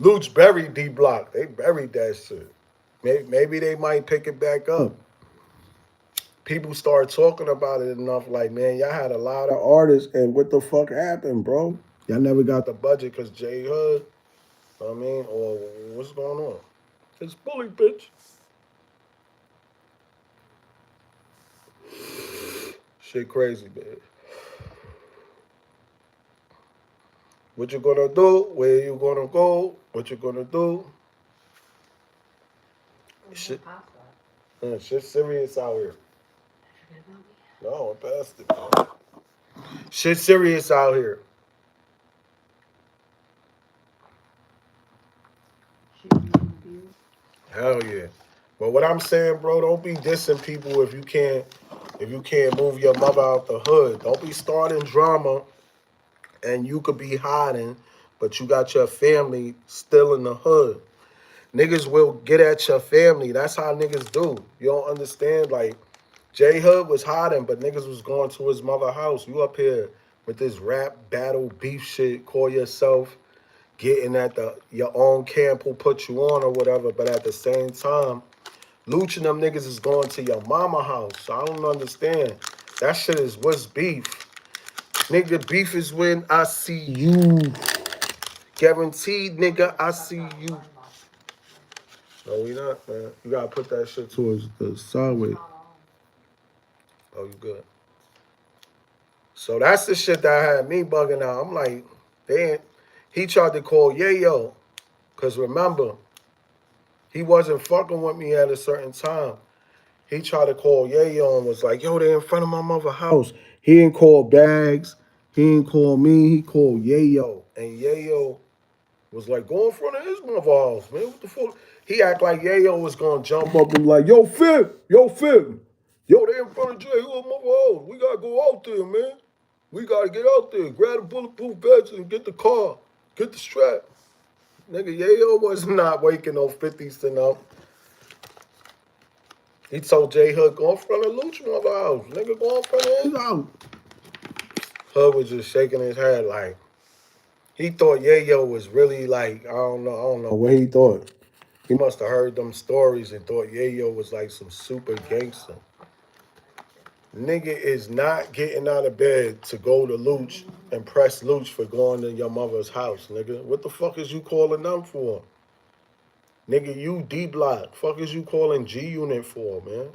Luch buried D Block. They buried that shit. Maybe they might pick it back up. People start talking about it enough, like, man, y'all had a lot of artists, and what the fuck happened, bro? Y'all never got the budget because J.Hood, I mean, or what's going on? It's Bully, bitch. Shit crazy, man. What you gonna do? Where you gonna go? What you gonna do? Shit, shit serious out here. No, I passed it, man. Shit serious out here. Hell yeah. But what I'm saying, bro, don't be dissing people if you can't move your mother out the hood. Don't be starting drama and you could be hiding, but you got your family still in the hood. Niggas will get at your family. That's how niggas do. You don't understand? Like, J.Hood was hiding, but niggas was going to his mother's house. You up here with this rap battle beef shit, call yourself getting at your own camp who put you on or whatever, but at the same time, Luch and them niggas is going to your mama house. So I don't understand. That shit is what's beef. Nigga, beef is when I see you. Guaranteed, nigga, I see you. No, we not, man. You gotta put that shit towards the sideway. Oh, you good. So that's the shit that had me bugging out. I'm like, damn. He tried to call Yayo. Because remember, he wasn't fucking with me at a certain time. He tried to call Yayo and was like, yo, they in front of my mother's house. He didn't call Bags. He didn't call me. He called Yayo. And Yayo was like, go in front of his mother's house, man. What the fuck? He act like Yayo was going to jump up and be like, yo, Fib. Yo, they in front of J.Hood mother's house. We got to go out there, man. We got to get out there. Grab the bulletproof vest and get the car. Get the strap. Nigga, Yayo was not waking no 50s enough. He told J.Hood, go in front of Luch mother's house. Nigga, go in front of his house. Hood was just shaking his head like, he thought Yayo was really like, I don't know what he thought. He must have heard them stories and thought Yayo was like some super gangster. Nigga is not getting out of bed to go to Luch and press Luch for going to your mother's house, nigga. What the fuck is you calling them for? Nigga, you D Block. Fuck is you calling G Unit for, man?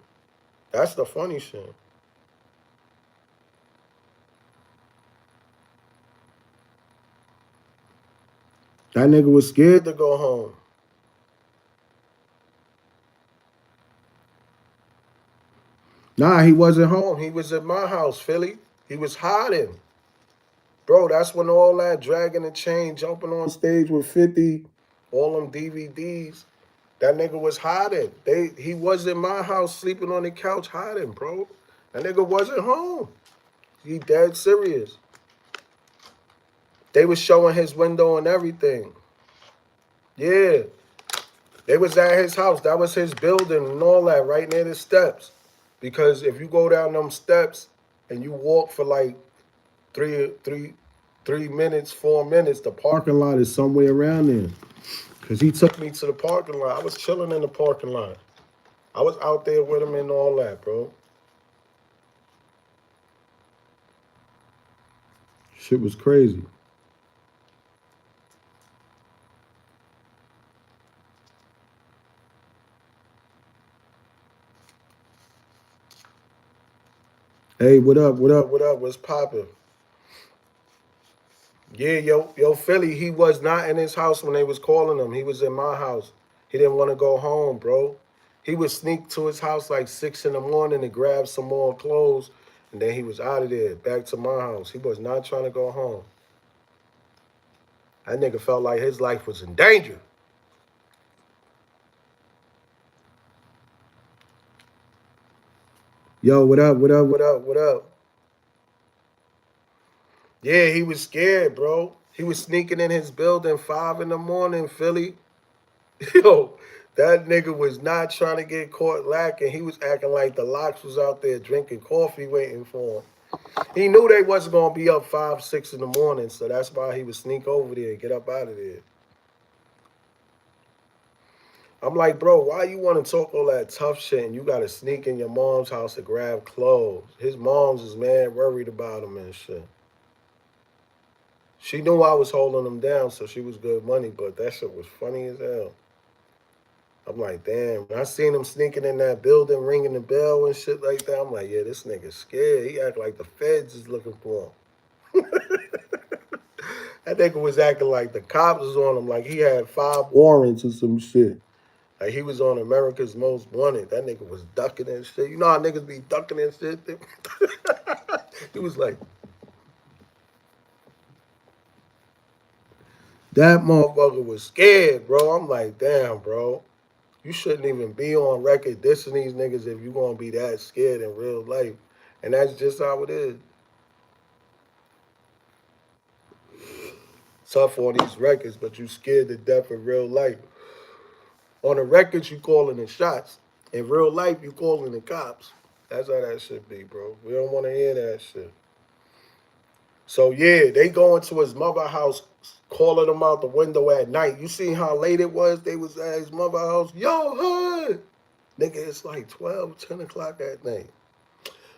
That's the funny shit. That nigga was scared to go home. Nah, he wasn't home. He was at my house, Philly. He was hiding. Bro, that's when all that dragging the chain, jumping on stage with 50, all them DVDs, that nigga was hiding. He was in my house sleeping on the couch hiding, bro. That nigga wasn't home. He dead serious. They was showing his window and everything. Yeah. They was at his house. That was his building and all that, right near the steps. Because if you go down them steps and you walk for like 3 minutes, 4 minutes, the parking lot is somewhere around there. Cause he took me to the parking lot. I was chilling in the parking lot. I was out there with him and all that, bro. Shit was crazy. Hey, what up? What up? What up? What's poppin'? Yeah, yo, Philly, he was not in his house when they was calling him. He was in my house. He didn't want to go home, bro. He would sneak to his house like 6 in the morning to grab some more clothes, and then he was out of there, back to my house. He was not trying to go home. That nigga felt like his life was in danger. Yo, what up? What up? What up? What up? Yeah, he was scared, bro. He was sneaking in his building 5 in the morning, Philly. Yo, that nigga was not trying to get caught lacking. He was acting like the locks was out there drinking coffee waiting for him. He knew they wasn't gonna be up 5, 6 in the morning, so that's why he would sneak over there and get up out of there. I'm like, bro, why you want to talk all that tough shit and you gotta sneak in your mom's house to grab clothes? His mom's is mad worried about him and shit. She knew I was holding him down, so she was good money, but that shit was funny as hell. I'm like, damn. When I seen him sneaking in that building, ringing the bell and shit like that, I'm like, yeah, this nigga's scared. He act like the feds is looking for him. That nigga was acting like the cops was on him, like he had 5 warrants or some shit. Like he was on America's Most Wanted. That nigga was ducking and shit. You know how niggas be ducking and shit? He was like, that motherfucker was scared, bro. I'm like, damn, bro. You shouldn't even be on record dissing these niggas if you gonna be that scared in real life. And that's just how it is. Tough on these records, but you scared to death in real life. On the records, you calling the shots. In real life, you calling the cops. That's how that should be, bro. We don't want to hear that shit. So yeah, they go into his mother house, calling him out the window at night. You see how late it was? They was at his mother house. Yo, hood! Nigga, it's like 12, 10 o'clock at night.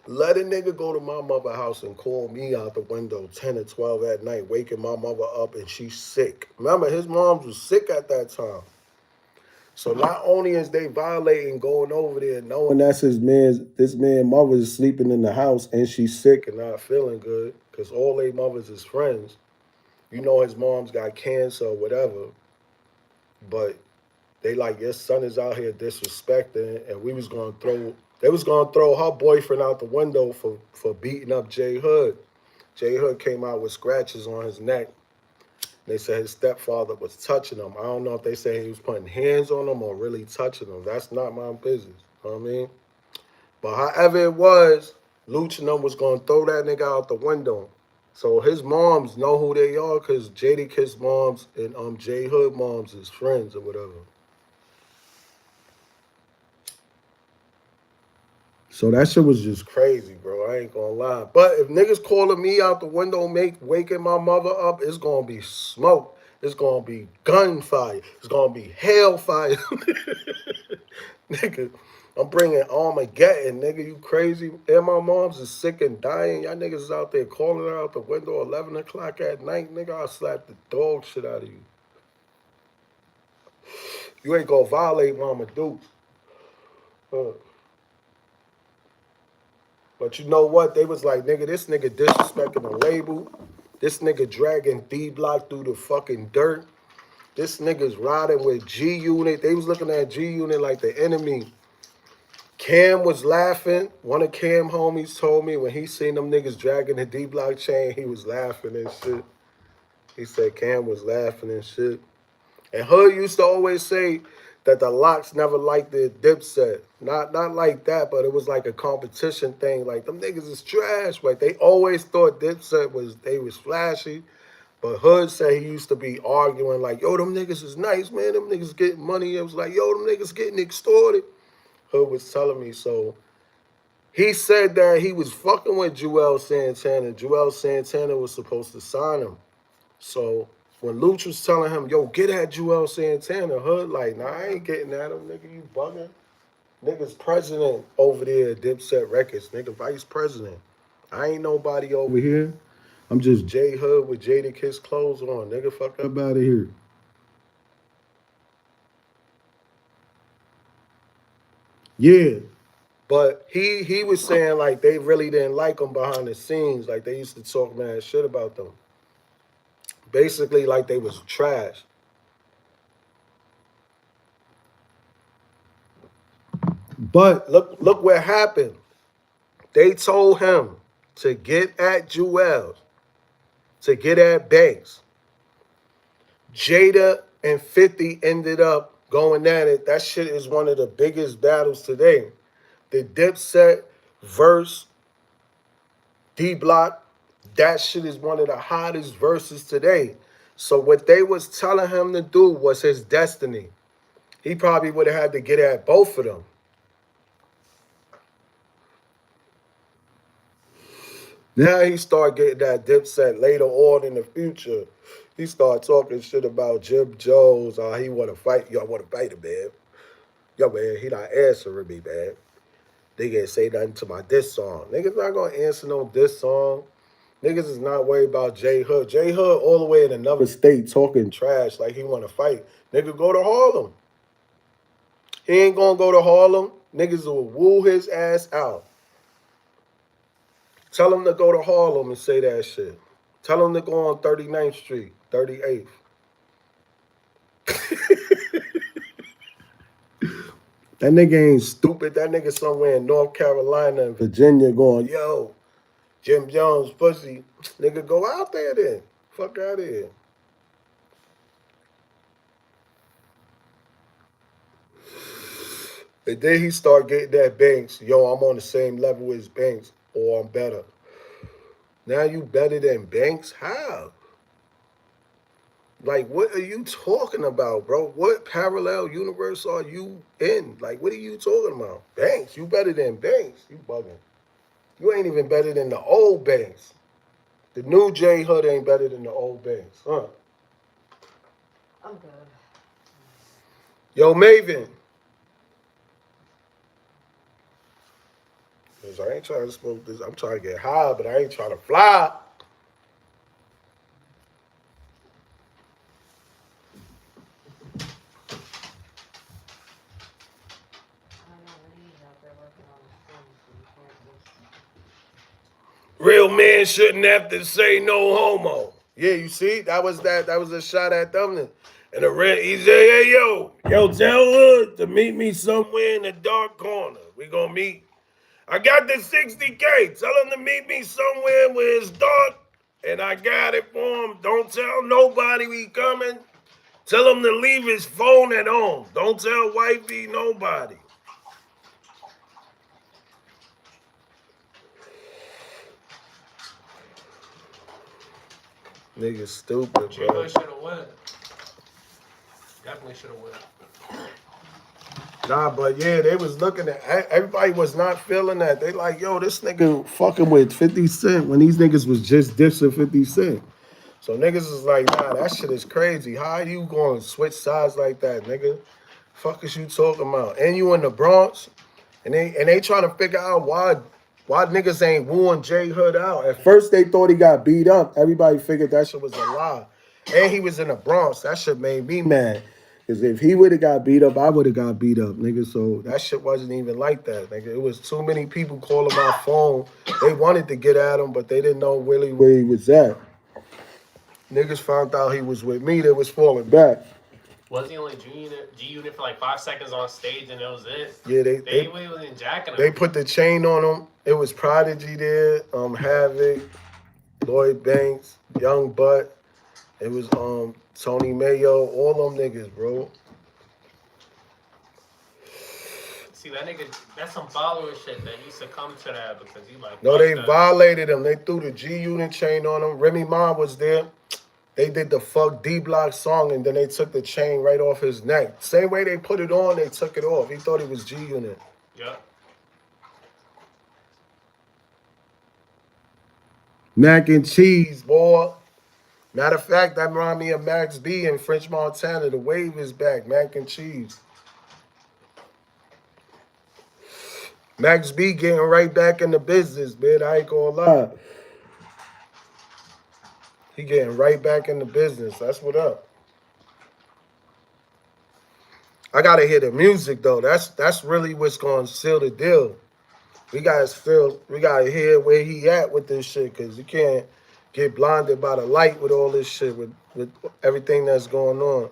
Let a nigga go to my mother house and call me out the window 10 or 12 at night, waking my mother up and she's sick. Remember, his mom was sick at that time. So not only is they violating going over there, knowing that's this man's mother is sleeping in the house and she's sick and not feeling good, because all they mothers is friends. You know his mom's got cancer or whatever, but they like, your son is out here disrespecting, and they was gonna throw her boyfriend out the window for beating up J.Hood. J.Hood came out with scratches on his neck. They said his stepfather was touching him. I don't know if they say he was putting hands on him or really touching him. That's not my business. You know what I mean? But however it was, Luchinum was gonna throw that nigga out the window. So his moms know who they are because Jadakiss moms and J.Hood moms is friends or whatever. So that shit was just crazy, bro. I ain't gonna lie. But if niggas calling me out the window, waking my mother up, it's gonna be smoke. It's gonna be gunfire. It's gonna be hellfire. Nigga, I'm bringing Armageddon, nigga. You crazy? And my mom's is sick and dying. Y'all niggas is out there calling her out the window 11 o'clock at night, nigga. I'll slap the dog shit out of you. You ain't gonna violate Mama Dukes. But you know what? They was like, nigga, this nigga disrespecting the label. This nigga dragging D-Block through the fucking dirt. This nigga's riding with G-Unit. They was looking at G-Unit like the enemy. Cam was laughing. One of Cam homies told me when he seen them niggas dragging the D-Block chain, he was laughing and shit. He said Cam was laughing and shit. And Hood used to always say, that the Locks never liked the Dipset. Not like that, but it was like a competition thing. Like them niggas is trash. Like they always thought Dipset was flashy. But Hood said he used to be arguing like, yo, them niggas is nice, man. Them niggas getting money. It was like, yo, them niggas getting extorted. Hood was telling me. So he said that he was fucking with Joel Santana. Joel Santana was supposed to sign him. So when Luch was telling him, yo, get at Joel Santana, Hood like, nah, I ain't getting at him, nigga, you bugging. Nigga's president over there at Dipset Records, nigga, vice president. I ain't nobody over here. I'm just J.Hood with Jadakiss clothes on, nigga, fuck up out of here. Yeah. But he was saying like they really didn't like him behind the scenes. Like they used to talk mad shit about them. Basically like they was trash. But look what happened. They told him to get at Joel, to get at Banks. Jada and 50 ended up going at it. That shit is one of the biggest battles today. The Dipset verse D Block, that shit is one of the hottest verses today. So what they was telling him to do was his destiny. He probably would have had to get at both of them. Now he start getting that Dipset later on in the future. He start talking shit about Jim Jones. He want to fight. Y'all want to fight him, man. Yo, man, he not answering me, man. They can't say nothing to my diss song. Niggas not going to answer no diss song. Niggas is not worried about J.hood. J.hood all the way in another state talking trash like he want to fight. Nigga, go to Harlem. He ain't going to go to Harlem. Niggas will woo his ass out. Tell him to go to Harlem and say that shit. Tell him to go on 39th Street, 38th. That nigga ain't stupid. That nigga somewhere in North Carolina and Virginia going, yo, Jim Jones pussy. Nigga, go out there then. Fuck out of here. And then he start getting that Banks. Yo, I'm on the same level as Banks, or I'm better. Now you better than Banks? How? Like, what are you talking about, bro? What parallel universe are you in? Like, what are you talking about? Banks, you better than Banks. You bugging. You ain't even better than the old Banks. The new J.hood ain't better than the old Banks, huh? I'm good. Yo, Maven. Cause I ain't trying to smoke this. I'm trying to get high, but I ain't trying to fly. Real men shouldn't have to say no homo. Yeah, you see, that was a shot at them. And the red, he said, hey, yo, tell Hood to meet me somewhere in the dark corner. We gonna meet. I got the 60K. Tell him to meet me somewhere where it's dark. And I got it for him. Don't tell nobody we coming. Tell him to leave his phone at home. Don't tell wifey, nobody. Nigga stupid, bro. J.hood should have won. Definitely should have won. Nah, but yeah, they was looking at, everybody was not feeling that. They like, yo, this nigga fucking with 50 Cent when these niggas was just dissing 50 Cent. So niggas is like, nah, that shit is crazy. How you going to switch sides like that, nigga? Fuck is you talking about? And you in the Bronx, and they trying to figure out why niggas ain't wooing J.hood out. At first they thought he got beat up. Everybody figured that shit was a lie. And he was in the Bronx. That shit made me mad. Because if he would have got beat up, I would have got beat up, nigga. So that shit wasn't even like that, nigga. It was too many people calling my phone. They wanted to get at him, but they didn't know really where he was at. Niggas found out he was with me. They was falling back. Was he only G-Unit for like 5 seconds on stage and that was it? Yeah, they wasn't jacking him. They put the chain on him. It was Prodigy there, Havoc, Lloyd Banks, Young Butt. It was Tony Mayo, all them niggas, bro. See that nigga, that's some follower shit that he succumbed to that because he like. No, fuck they that. violated him. They threw the G-Unit chain on him. Remy Ma was there. They did the fuck D-Block song, and then they took the chain right off his neck. Same way they put it on, they took it off. He thought it was G-Unit. Yep. Mac and cheese, boy. Matter of fact, that remind me of Max B in French Montana. The wave is back. Mac and cheese. Max B getting right back in the business, man. I ain't gonna lie. He getting right back in the business. That's what up. I gotta hear the music though. That's really what's gonna seal the deal. We gotta hear where he at with this shit, cause you can't get blinded by the light with all this shit, with everything that's going on.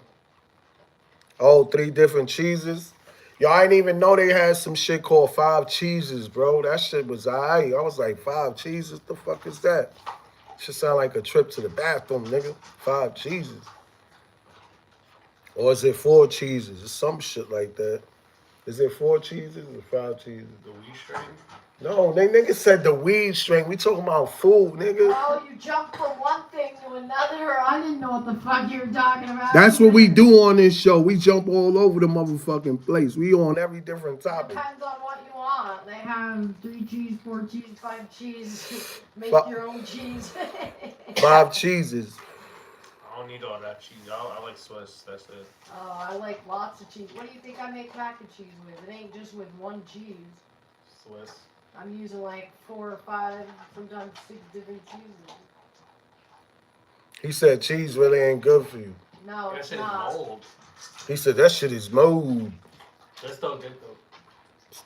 Oh, 3 different cheeses. Yo, I didn't even know they had some shit called 5 cheeses, bro. That shit was alright. I was like, 5 cheeses? The fuck is that? Should sound like a trip to the bathroom, nigga. 5 cheeses. Or is it 4 cheeses? Or some shit like that. Is it 4 cheeses or 5 cheeses? The weed strain. No, they niggas said the weed string. We talking about food, nigga. Oh, you jumped from one thing to another. I didn't know what the fuck you were talking about. That's what we do on this show. We jump all over the motherfucking place. We on every different topic. Depends on what you want. They have 3 cheese, 4 cheese, 5 cheese. Make your own cheese. 5 cheeses. I don't need all that cheese. I like Swiss. That's it. Oh, I like lots of cheese. What do you think I make mac and cheese with? It ain't just with 1 cheese. Swiss. I'm using like 4 or 5, sometimes 6 different cheeses. He said cheese really ain't good for you. No, That it's shit is not. mold. He said that shit is mold. That's still good though.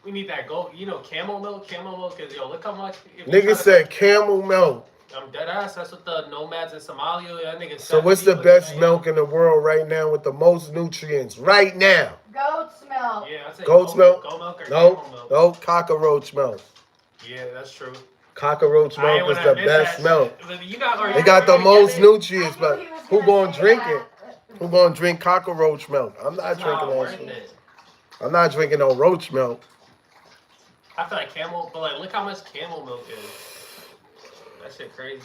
We need that gold. You know, camel milk. Camel milk is look how much. Nigga said camel milk. I'm dead ass. That's what the nomads in Somalia. That nigga. So what's the best milk in the world right now with the most nutrients? Right now. Goat's milk. Yeah, I'd say Goat's milk? Goat milk or No, camel milk. no, cockroach milk. Yeah, that's true. Cockroach I ain't milk is wanna the miss best that milk. shit. You got, They got the you most get it? nutrients, I knew but he was who gonna gonna say drink that. it? Who gonna drink cockroach milk? I'm not It's drinking not that worth shit. it. I'm not drinking no roach milk. I feel like camel, but like, look how much camel milk is. That shit crazy.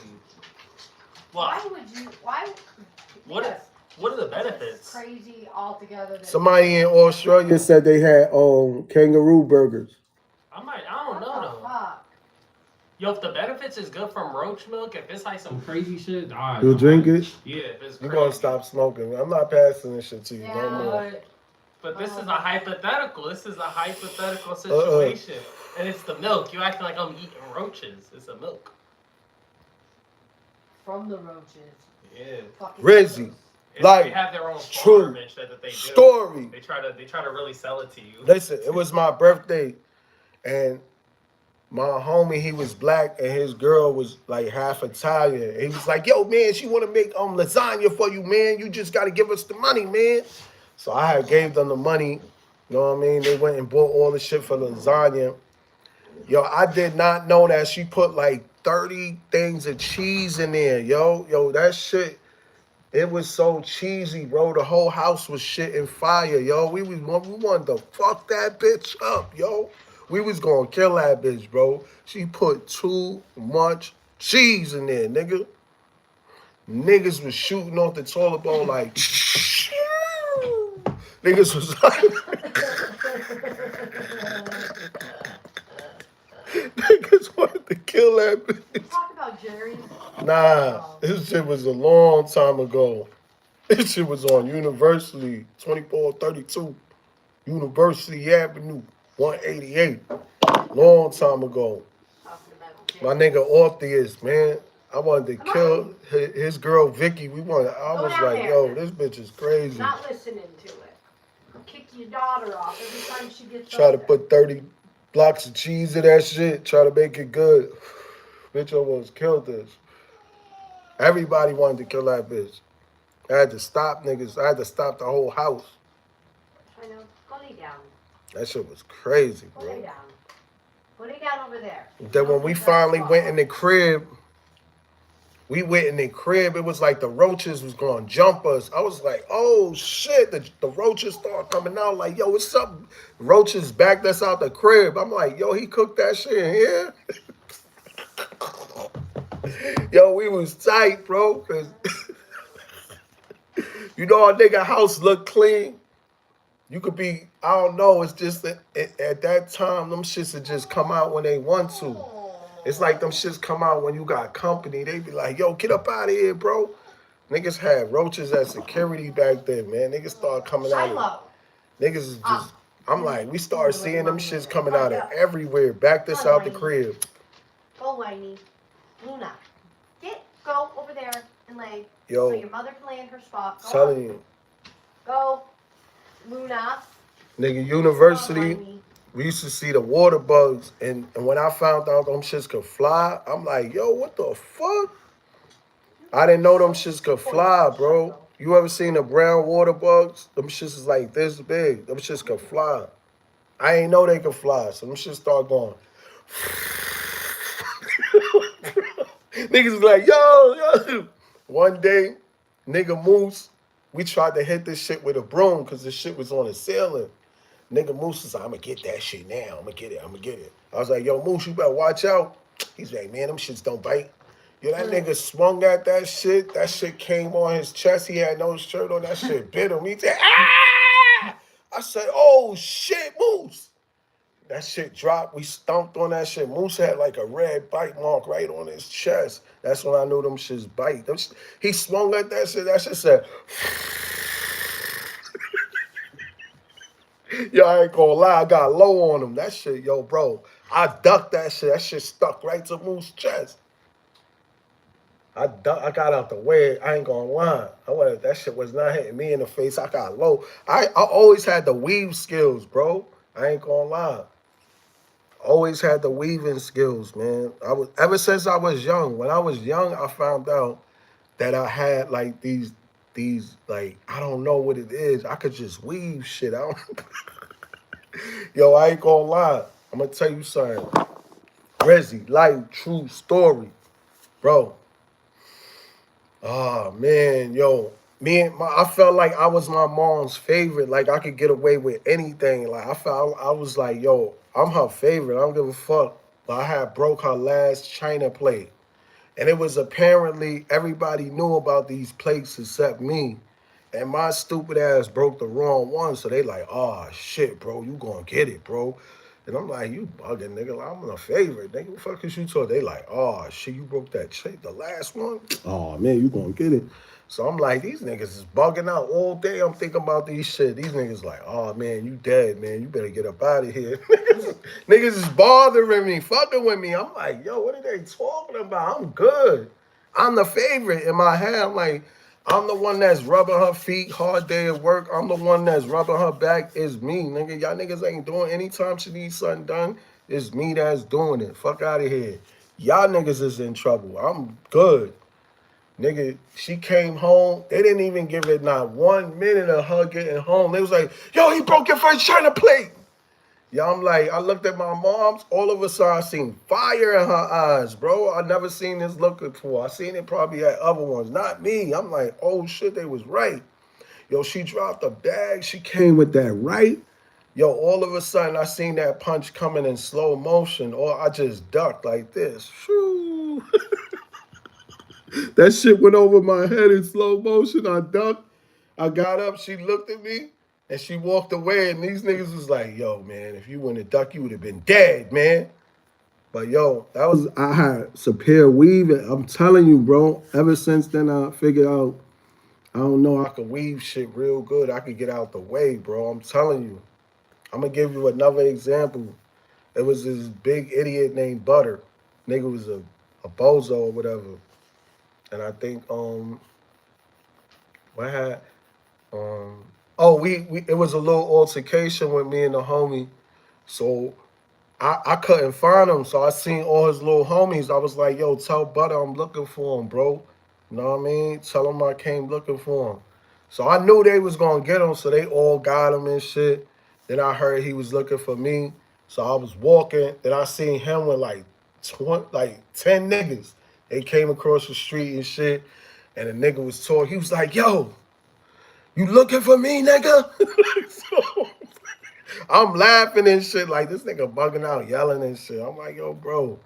Why Well, would you? Why? What- Yes, what are the it's benefits? crazy altogether. that- Somebody in Australia said they had kangaroo burgers. I don't What know the though. fuck? Yo, if the benefits is good from roach milk, if it's like some crazy shit, alright. You'll drink it? Yeah, if it's You crazy. gonna stop smoking. I'm not passing this shit to you no Yeah. more. But this is a hypothetical. This is a hypothetical situation. And it's the milk. You acting like I'm eating roaches. It's a milk. From the roaches. Yeah. Fucking RIZZY. It's, Like, they have their own true farm and shit that they do. Story. They try to really sell it to you. Listen, it was my birthday, and my homie, he was black, and his girl was like half Italian. He was like, "Yo, man, she want to make lasagna for you, man. You just got to give us the money, man." So I had gave them the money. You know what I mean? They went and bought all the shit for lasagna. Yo, I did not know that she put like 30 things of cheese in there, yo, that shit. It was so cheesy, bro. The whole house was shit and fire, yo. We wanted to fuck that bitch up, yo. We was gonna kill that bitch, bro. She put too much cheese in there, nigga. Niggas was shooting off the toilet bowl like niggas was like niggas wanted to kill that bitch. Talk about Jerry's. Nah, this shit was a long time ago. This shit was on University, 2432, University Avenue, 188. Long time ago. My nigga Orpheus, man. I wanted to kill his girl Vicky. I Go was down like, there. yo, this bitch is crazy. Not listening to it. Kick your daughter off every time she gets Try up to there. put 30 blocks of cheese in that shit. Try to make it good. Bitch almost killed us. Everybody wanted to kill that bitch. I had to stop niggas. I had to stop the whole house. I know. Go lay down. That shit was crazy, Go lay bro. down. Go lay down over there. Then when we finally went in the crib, We went in the crib. It was like the roaches was going to jump us. I was like, oh shit. The roaches start coming out. Like, yo, what's up? Roaches backed us out the crib. I'm like, yo, he cooked that shit in here? Yo, we was tight, bro. Cause you know our nigga house look clean. You could be, I don't know. It's just that at that time, them shits would just come out when they want to. It's like them shits come out when you got company. They be like, yo, get up out of here, bro. Niggas had roaches at security back then, man. Niggas started coming out. Shiloh. Niggas is just, I'm like, we started seeing them shits coming out of everywhere. Back this out the crib. Go, Whitey. Luna. Go over there and lay. Yo, so your mother can lay in her spot. Go telling on. you. Go, Luna. Nigga, university, Whitey. we used to see the water bugs. And when I found out them shits could fly, I'm like, yo, what the fuck? I didn't know them shits could fly, bro. You ever seen the brown water bugs? Them shits is like this big. Them shits could fly. I ain't know they could fly, so them shits start going. Niggas was like, yo. One day, nigga Moose, we tried to hit this shit with a broom because this shit was on the ceiling. Nigga Moose was like, I'm gonna get that shit now. I'm gonna get it. I was like, yo, Moose, you better watch out. He's like, man, them shits don't bite. Yo, that nigga swung at that shit. That shit came on his chest. He had no shirt on. That shit bit him. He said, ah! I said, oh, shit, Moose. That shit dropped. We stomped on that shit. Moose had like a red bite mark right on his chest. That's when I knew them shits bite. He swung at that shit. That shit said, yo, I ain't gonna lie. I got low on him. That shit, yo, bro. I ducked that shit. That shit stuck right to Moose's chest. I got out the way. I ain't gonna lie. That shit was not hitting me in the face. I got low. I always had the weave skills, bro. I ain't gonna lie. Always had the weaving skills, man. Ever since I was young. When I was young, I found out that I had like these like, I don't know what it is. I could just weave shit out. Yo, I ain't gonna lie. I'm gonna tell you something. RIZZY, life, true story, bro. Oh man, yo, I felt like I was my mom's favorite. Like I could get away with anything. Like I was like, yo, I'm her favorite. I don't give a fuck. But I had broke her last china plate, and it was apparently everybody knew about these plates except me, and my stupid ass broke the wrong one. So they like, oh shit, bro, you gonna get it, bro. And I'm like, you bugging, nigga. I'm a favorite. Nigga, what the fuck is you talking? They like, oh, shit, you broke that shit, the last one? Oh, man, you gonna get it. So I'm like, these niggas is bugging out all day. I'm thinking about these shit. These niggas like, oh, man, you dead, man. You better get up out of here. Niggas is bothering me, fucking with me. I'm like, yo, what are they talking about? I'm good. I'm the favorite in my head. I'm like, I'm the one that's rubbing her feet, hard day at work. I'm the one that's rubbing her back. It's me, nigga. Y'all niggas ain't doing anytime she needs something done. It's me that's doing it. Fuck out of here. Y'all niggas is in trouble. I'm good. Nigga, she came home. They didn't even give it not 1 minute of her getting home. They was like, yo, he broke your first china plate. Yeah, I'm like, I looked at my mom's. All of a sudden, I seen fire in her eyes, bro. I never seen this look before. I seen it probably at other ones, not me. I'm like, oh shit, they was right. Yo, she dropped a bag. She came with that right. Yo, all of a sudden, I seen that punch coming in slow motion, or I just ducked like this. Shoo. That shit went over my head in slow motion. I ducked. I got up. She looked at me. And she walked away, and these niggas was like, yo, man, if you wouldn't have ducked, you would have been dead, man. But, yo, I had superior weaving. I'm telling you, bro, ever since then, I figured out, I don't know, I could weave shit real good. I could get out the way, bro. I'm telling you. I'm going to give you another example. It was this big idiot named Butter. Nigga was a bozo or whatever. And I think, it was a little altercation with me and the homie. So I couldn't find him. So I seen all his little homies. I was like, yo, tell Butter I'm looking for him, bro. You know what I mean? Tell him I came looking for him. So I knew they was going to get him. So they all got him and shit. Then I heard he was looking for me. So I was walking. Then I seen him with like 10 niggas. They came across the street and shit, and the nigga was talking. He was like, yo, you looking for me, nigga? So I'm laughing and shit, like this nigga bugging out, yelling and shit. I'm like, yo, bro,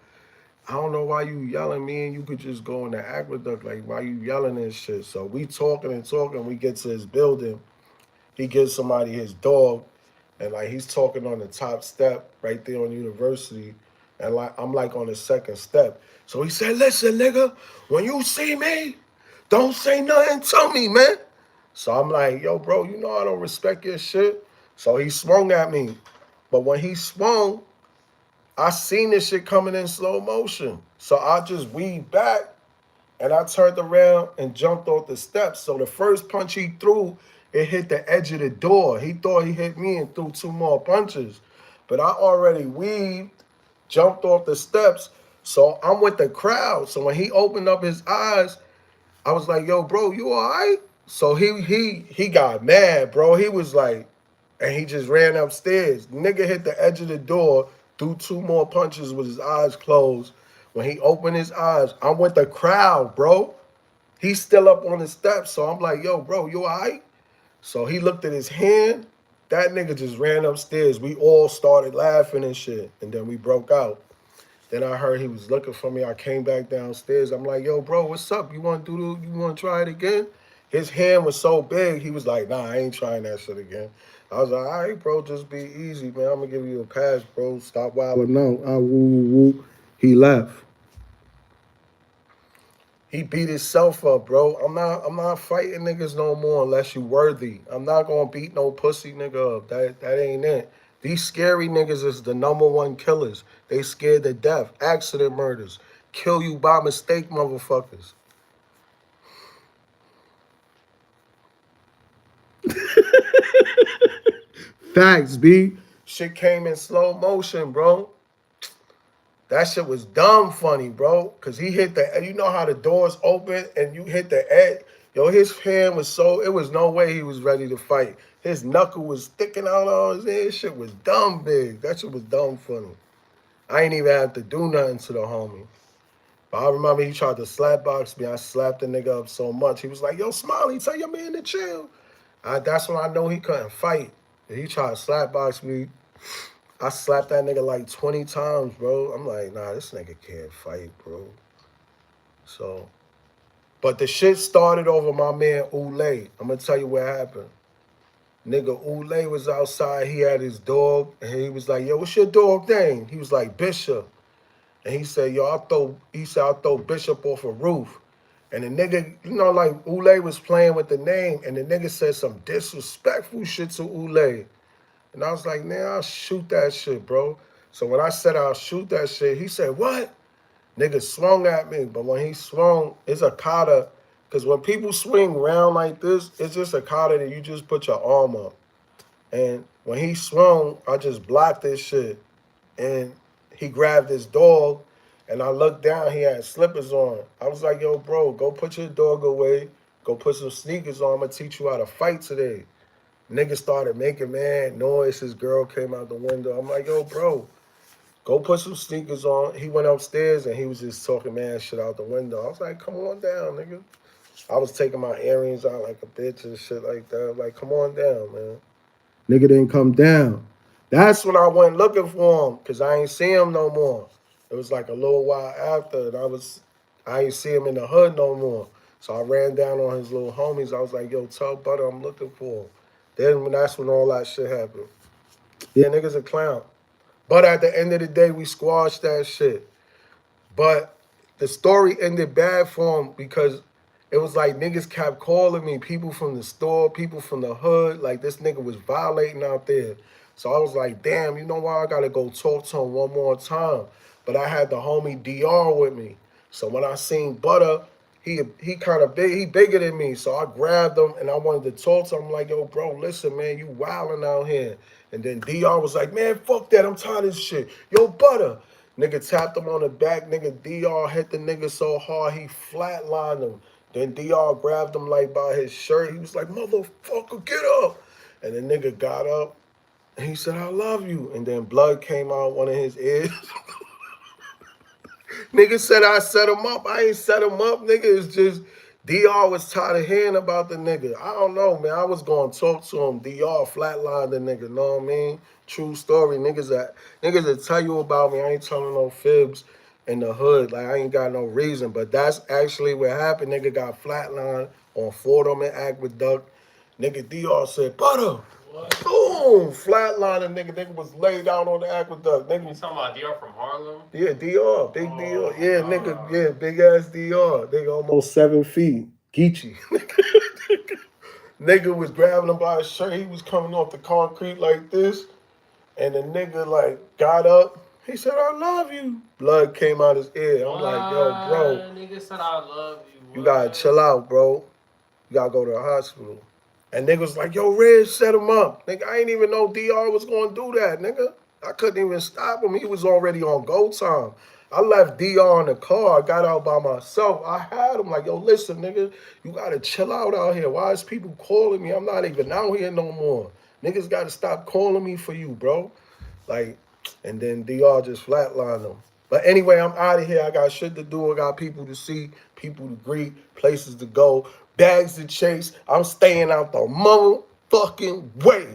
I don't know why you yelling, me and you could just go in the aqueduct. Like, why you yelling and shit? So we talking and talking. We get to his building. He gives somebody his dog, and like he's talking on the top step right there on University, and like I'm like on the second step. So he said, "Listen, nigga, when you see me, don't say nothing to me, man." So I'm like, "Yo, bro, you know I don't respect your shit." So he swung at me, but when he swung, I seen this shit coming in slow motion. So I just weaved back and I turned around and jumped off the steps. So the first punch he threw, it hit the edge of the door. He thought he hit me and threw two more punches. But I already weaved, jumped off the steps. So I'm with the crowd. So when he opened up his eyes, I was like, yo, bro, you all right? So he got mad, bro. He was like, and he just ran upstairs. Nigga hit the edge of the door, threw two more punches with his eyes closed. When he opened his eyes, I'm with the crowd, bro. He's still up on the steps. So I'm like, yo, bro, you all right? So he looked at his hand. That nigga just ran upstairs. We all started laughing and shit. And then we broke out. Then I heard he was looking for me. I came back downstairs. I'm like, yo, bro, what's up? You want to try it again? His hand was so big. He was like, nah, I ain't trying that shit again. I was like, all right, bro, just be easy, man. I'm gonna give you a pass, bro. Stop wilding out. Woo, woo, woo. He left. He beat himself up, bro. I'm not fighting niggas no more unless you worthy. I'm not gonna beat no pussy nigga up. That ain't it. These scary niggas is the number one killers. They scared to death. Accident murders. Kill you by mistake, motherfuckers. Facts, B. Shit came in slow motion, bro. That shit was dumb funny, bro. Cause he hit the, you know how the doors open and you hit the edge. Yo, his hand was so, it was no way he was ready to fight. His knuckle was sticking out on his head. Shit was dumb big. That shit was dumb funny. I ain't even have to do nothing to the homie. But I remember he tried to slap box me. I slapped the nigga up so much. He was like, yo, Smiley, tell your man to chill. That's when I know he couldn't fight. He tried to slap box me. I slapped that nigga like 20 times, bro. I'm like, nah, this nigga can't fight, bro. So, but the shit started over my man Ule. I'm gonna tell you what happened. Nigga Ule was outside. He had his dog, and he was like, yo, what's your dog name? He was like, Bishop. And he said, yo, I'll throw Bishop off a roof. And the nigga, you know, like Ule was playing with the name, and the nigga said some disrespectful shit to Ule. And I was like, man, I'll shoot that shit, bro. So when I said I'll shoot that shit, he said, what? Nigga swung at me. But when he swung, it's a kata. Because when people swing round like this, it's just a kata that you just put your arm up. And when he swung, I just blocked this shit. And he grabbed his dog. And I looked down, he had slippers on. I was like, yo, bro, go put your dog away. Go put some sneakers on. I'm going to teach you how to fight today. Nigga started making mad noise. His girl came out the window. I'm like, yo, bro, go put some sneakers on. He went upstairs and he was just talking mad shit out the window. I was like, come on down, nigga. I was taking my earrings out like a bitch and shit like that. I'm like, come on down, man. Nigga didn't come down. That's when I went looking for him because I ain't see him no more. It was like a little while after, and I ain't see him in the hood no more. So I ran down on his little homies. I was like, yo, tell Butter I'm looking for him. That's when all that shit happened. Yeah, nigga's a clown. But at the end of the day, we squashed that shit. But the story ended bad for him because it was like niggas kept calling me, people from the store, people from the hood, like this nigga was violating out there. So I was like, damn, you know why? I gotta go talk to him one more time. But I had the homie DR with me. So when I seen Butter, he kind of big, he bigger than me. So I grabbed him and I wanted to talk to him. I'm like, yo, bro, listen, man, you wilding out here. And then DR was like, man, fuck that, I'm tired of this shit. Yo, Butter. Nigga tapped him on the back. Nigga DR hit the nigga so hard he flatlined him. Then DR grabbed him like by his shirt. He was like, motherfucker, get up. And the nigga got up and he said, I love you. And then blood came out one of his ears. Nigga said I set him up. I ain't set him up, nigga. It's just DR was tired of hearing about the nigga. I don't know, man. I was going to talk to him. DR flatlined the nigga, know what I mean? True story. Niggas that tell you about me. I ain't telling no fibs in the hood. Like, I ain't got no reason. But that's actually what happened. Nigga got flatlined on Fordham and Aqueduct. Nigga DR said, butter. What? Boom! Flatline nigga. Nigga was laid out on the Aqueduct. You Nigga. talking about DR from Harlem? Yeah, DR. Big DR. Yeah, Oh. nigga. Yeah, big ass DR. Nigga almost 7 feet. Geechee. Nigga was grabbing him by his shirt. He was coming off the concrete like this. And the nigga like got up. He said, I love you. Blood came out his ear. I'm like, yo, bro, What? Nigga said I love you. you gotta chill out, bro. You gotta go to the hospital. And nigga was like, yo, Riz, set him up. Nigga, I ain't even know DR was gonna do that, nigga. I couldn't even stop him. He was already on go time. I left DR in the car. I got out by myself. I had him like, yo, listen, nigga, you gotta chill out here. Why is people calling me? I'm not even out here no more. Niggas gotta stop calling me for you, bro. Like, and then DR just flatlined them. But anyway, I'm out of here. I got shit to do. I got people to see, people to greet, places to go, bags to chase. I'm staying out the motherfucking way.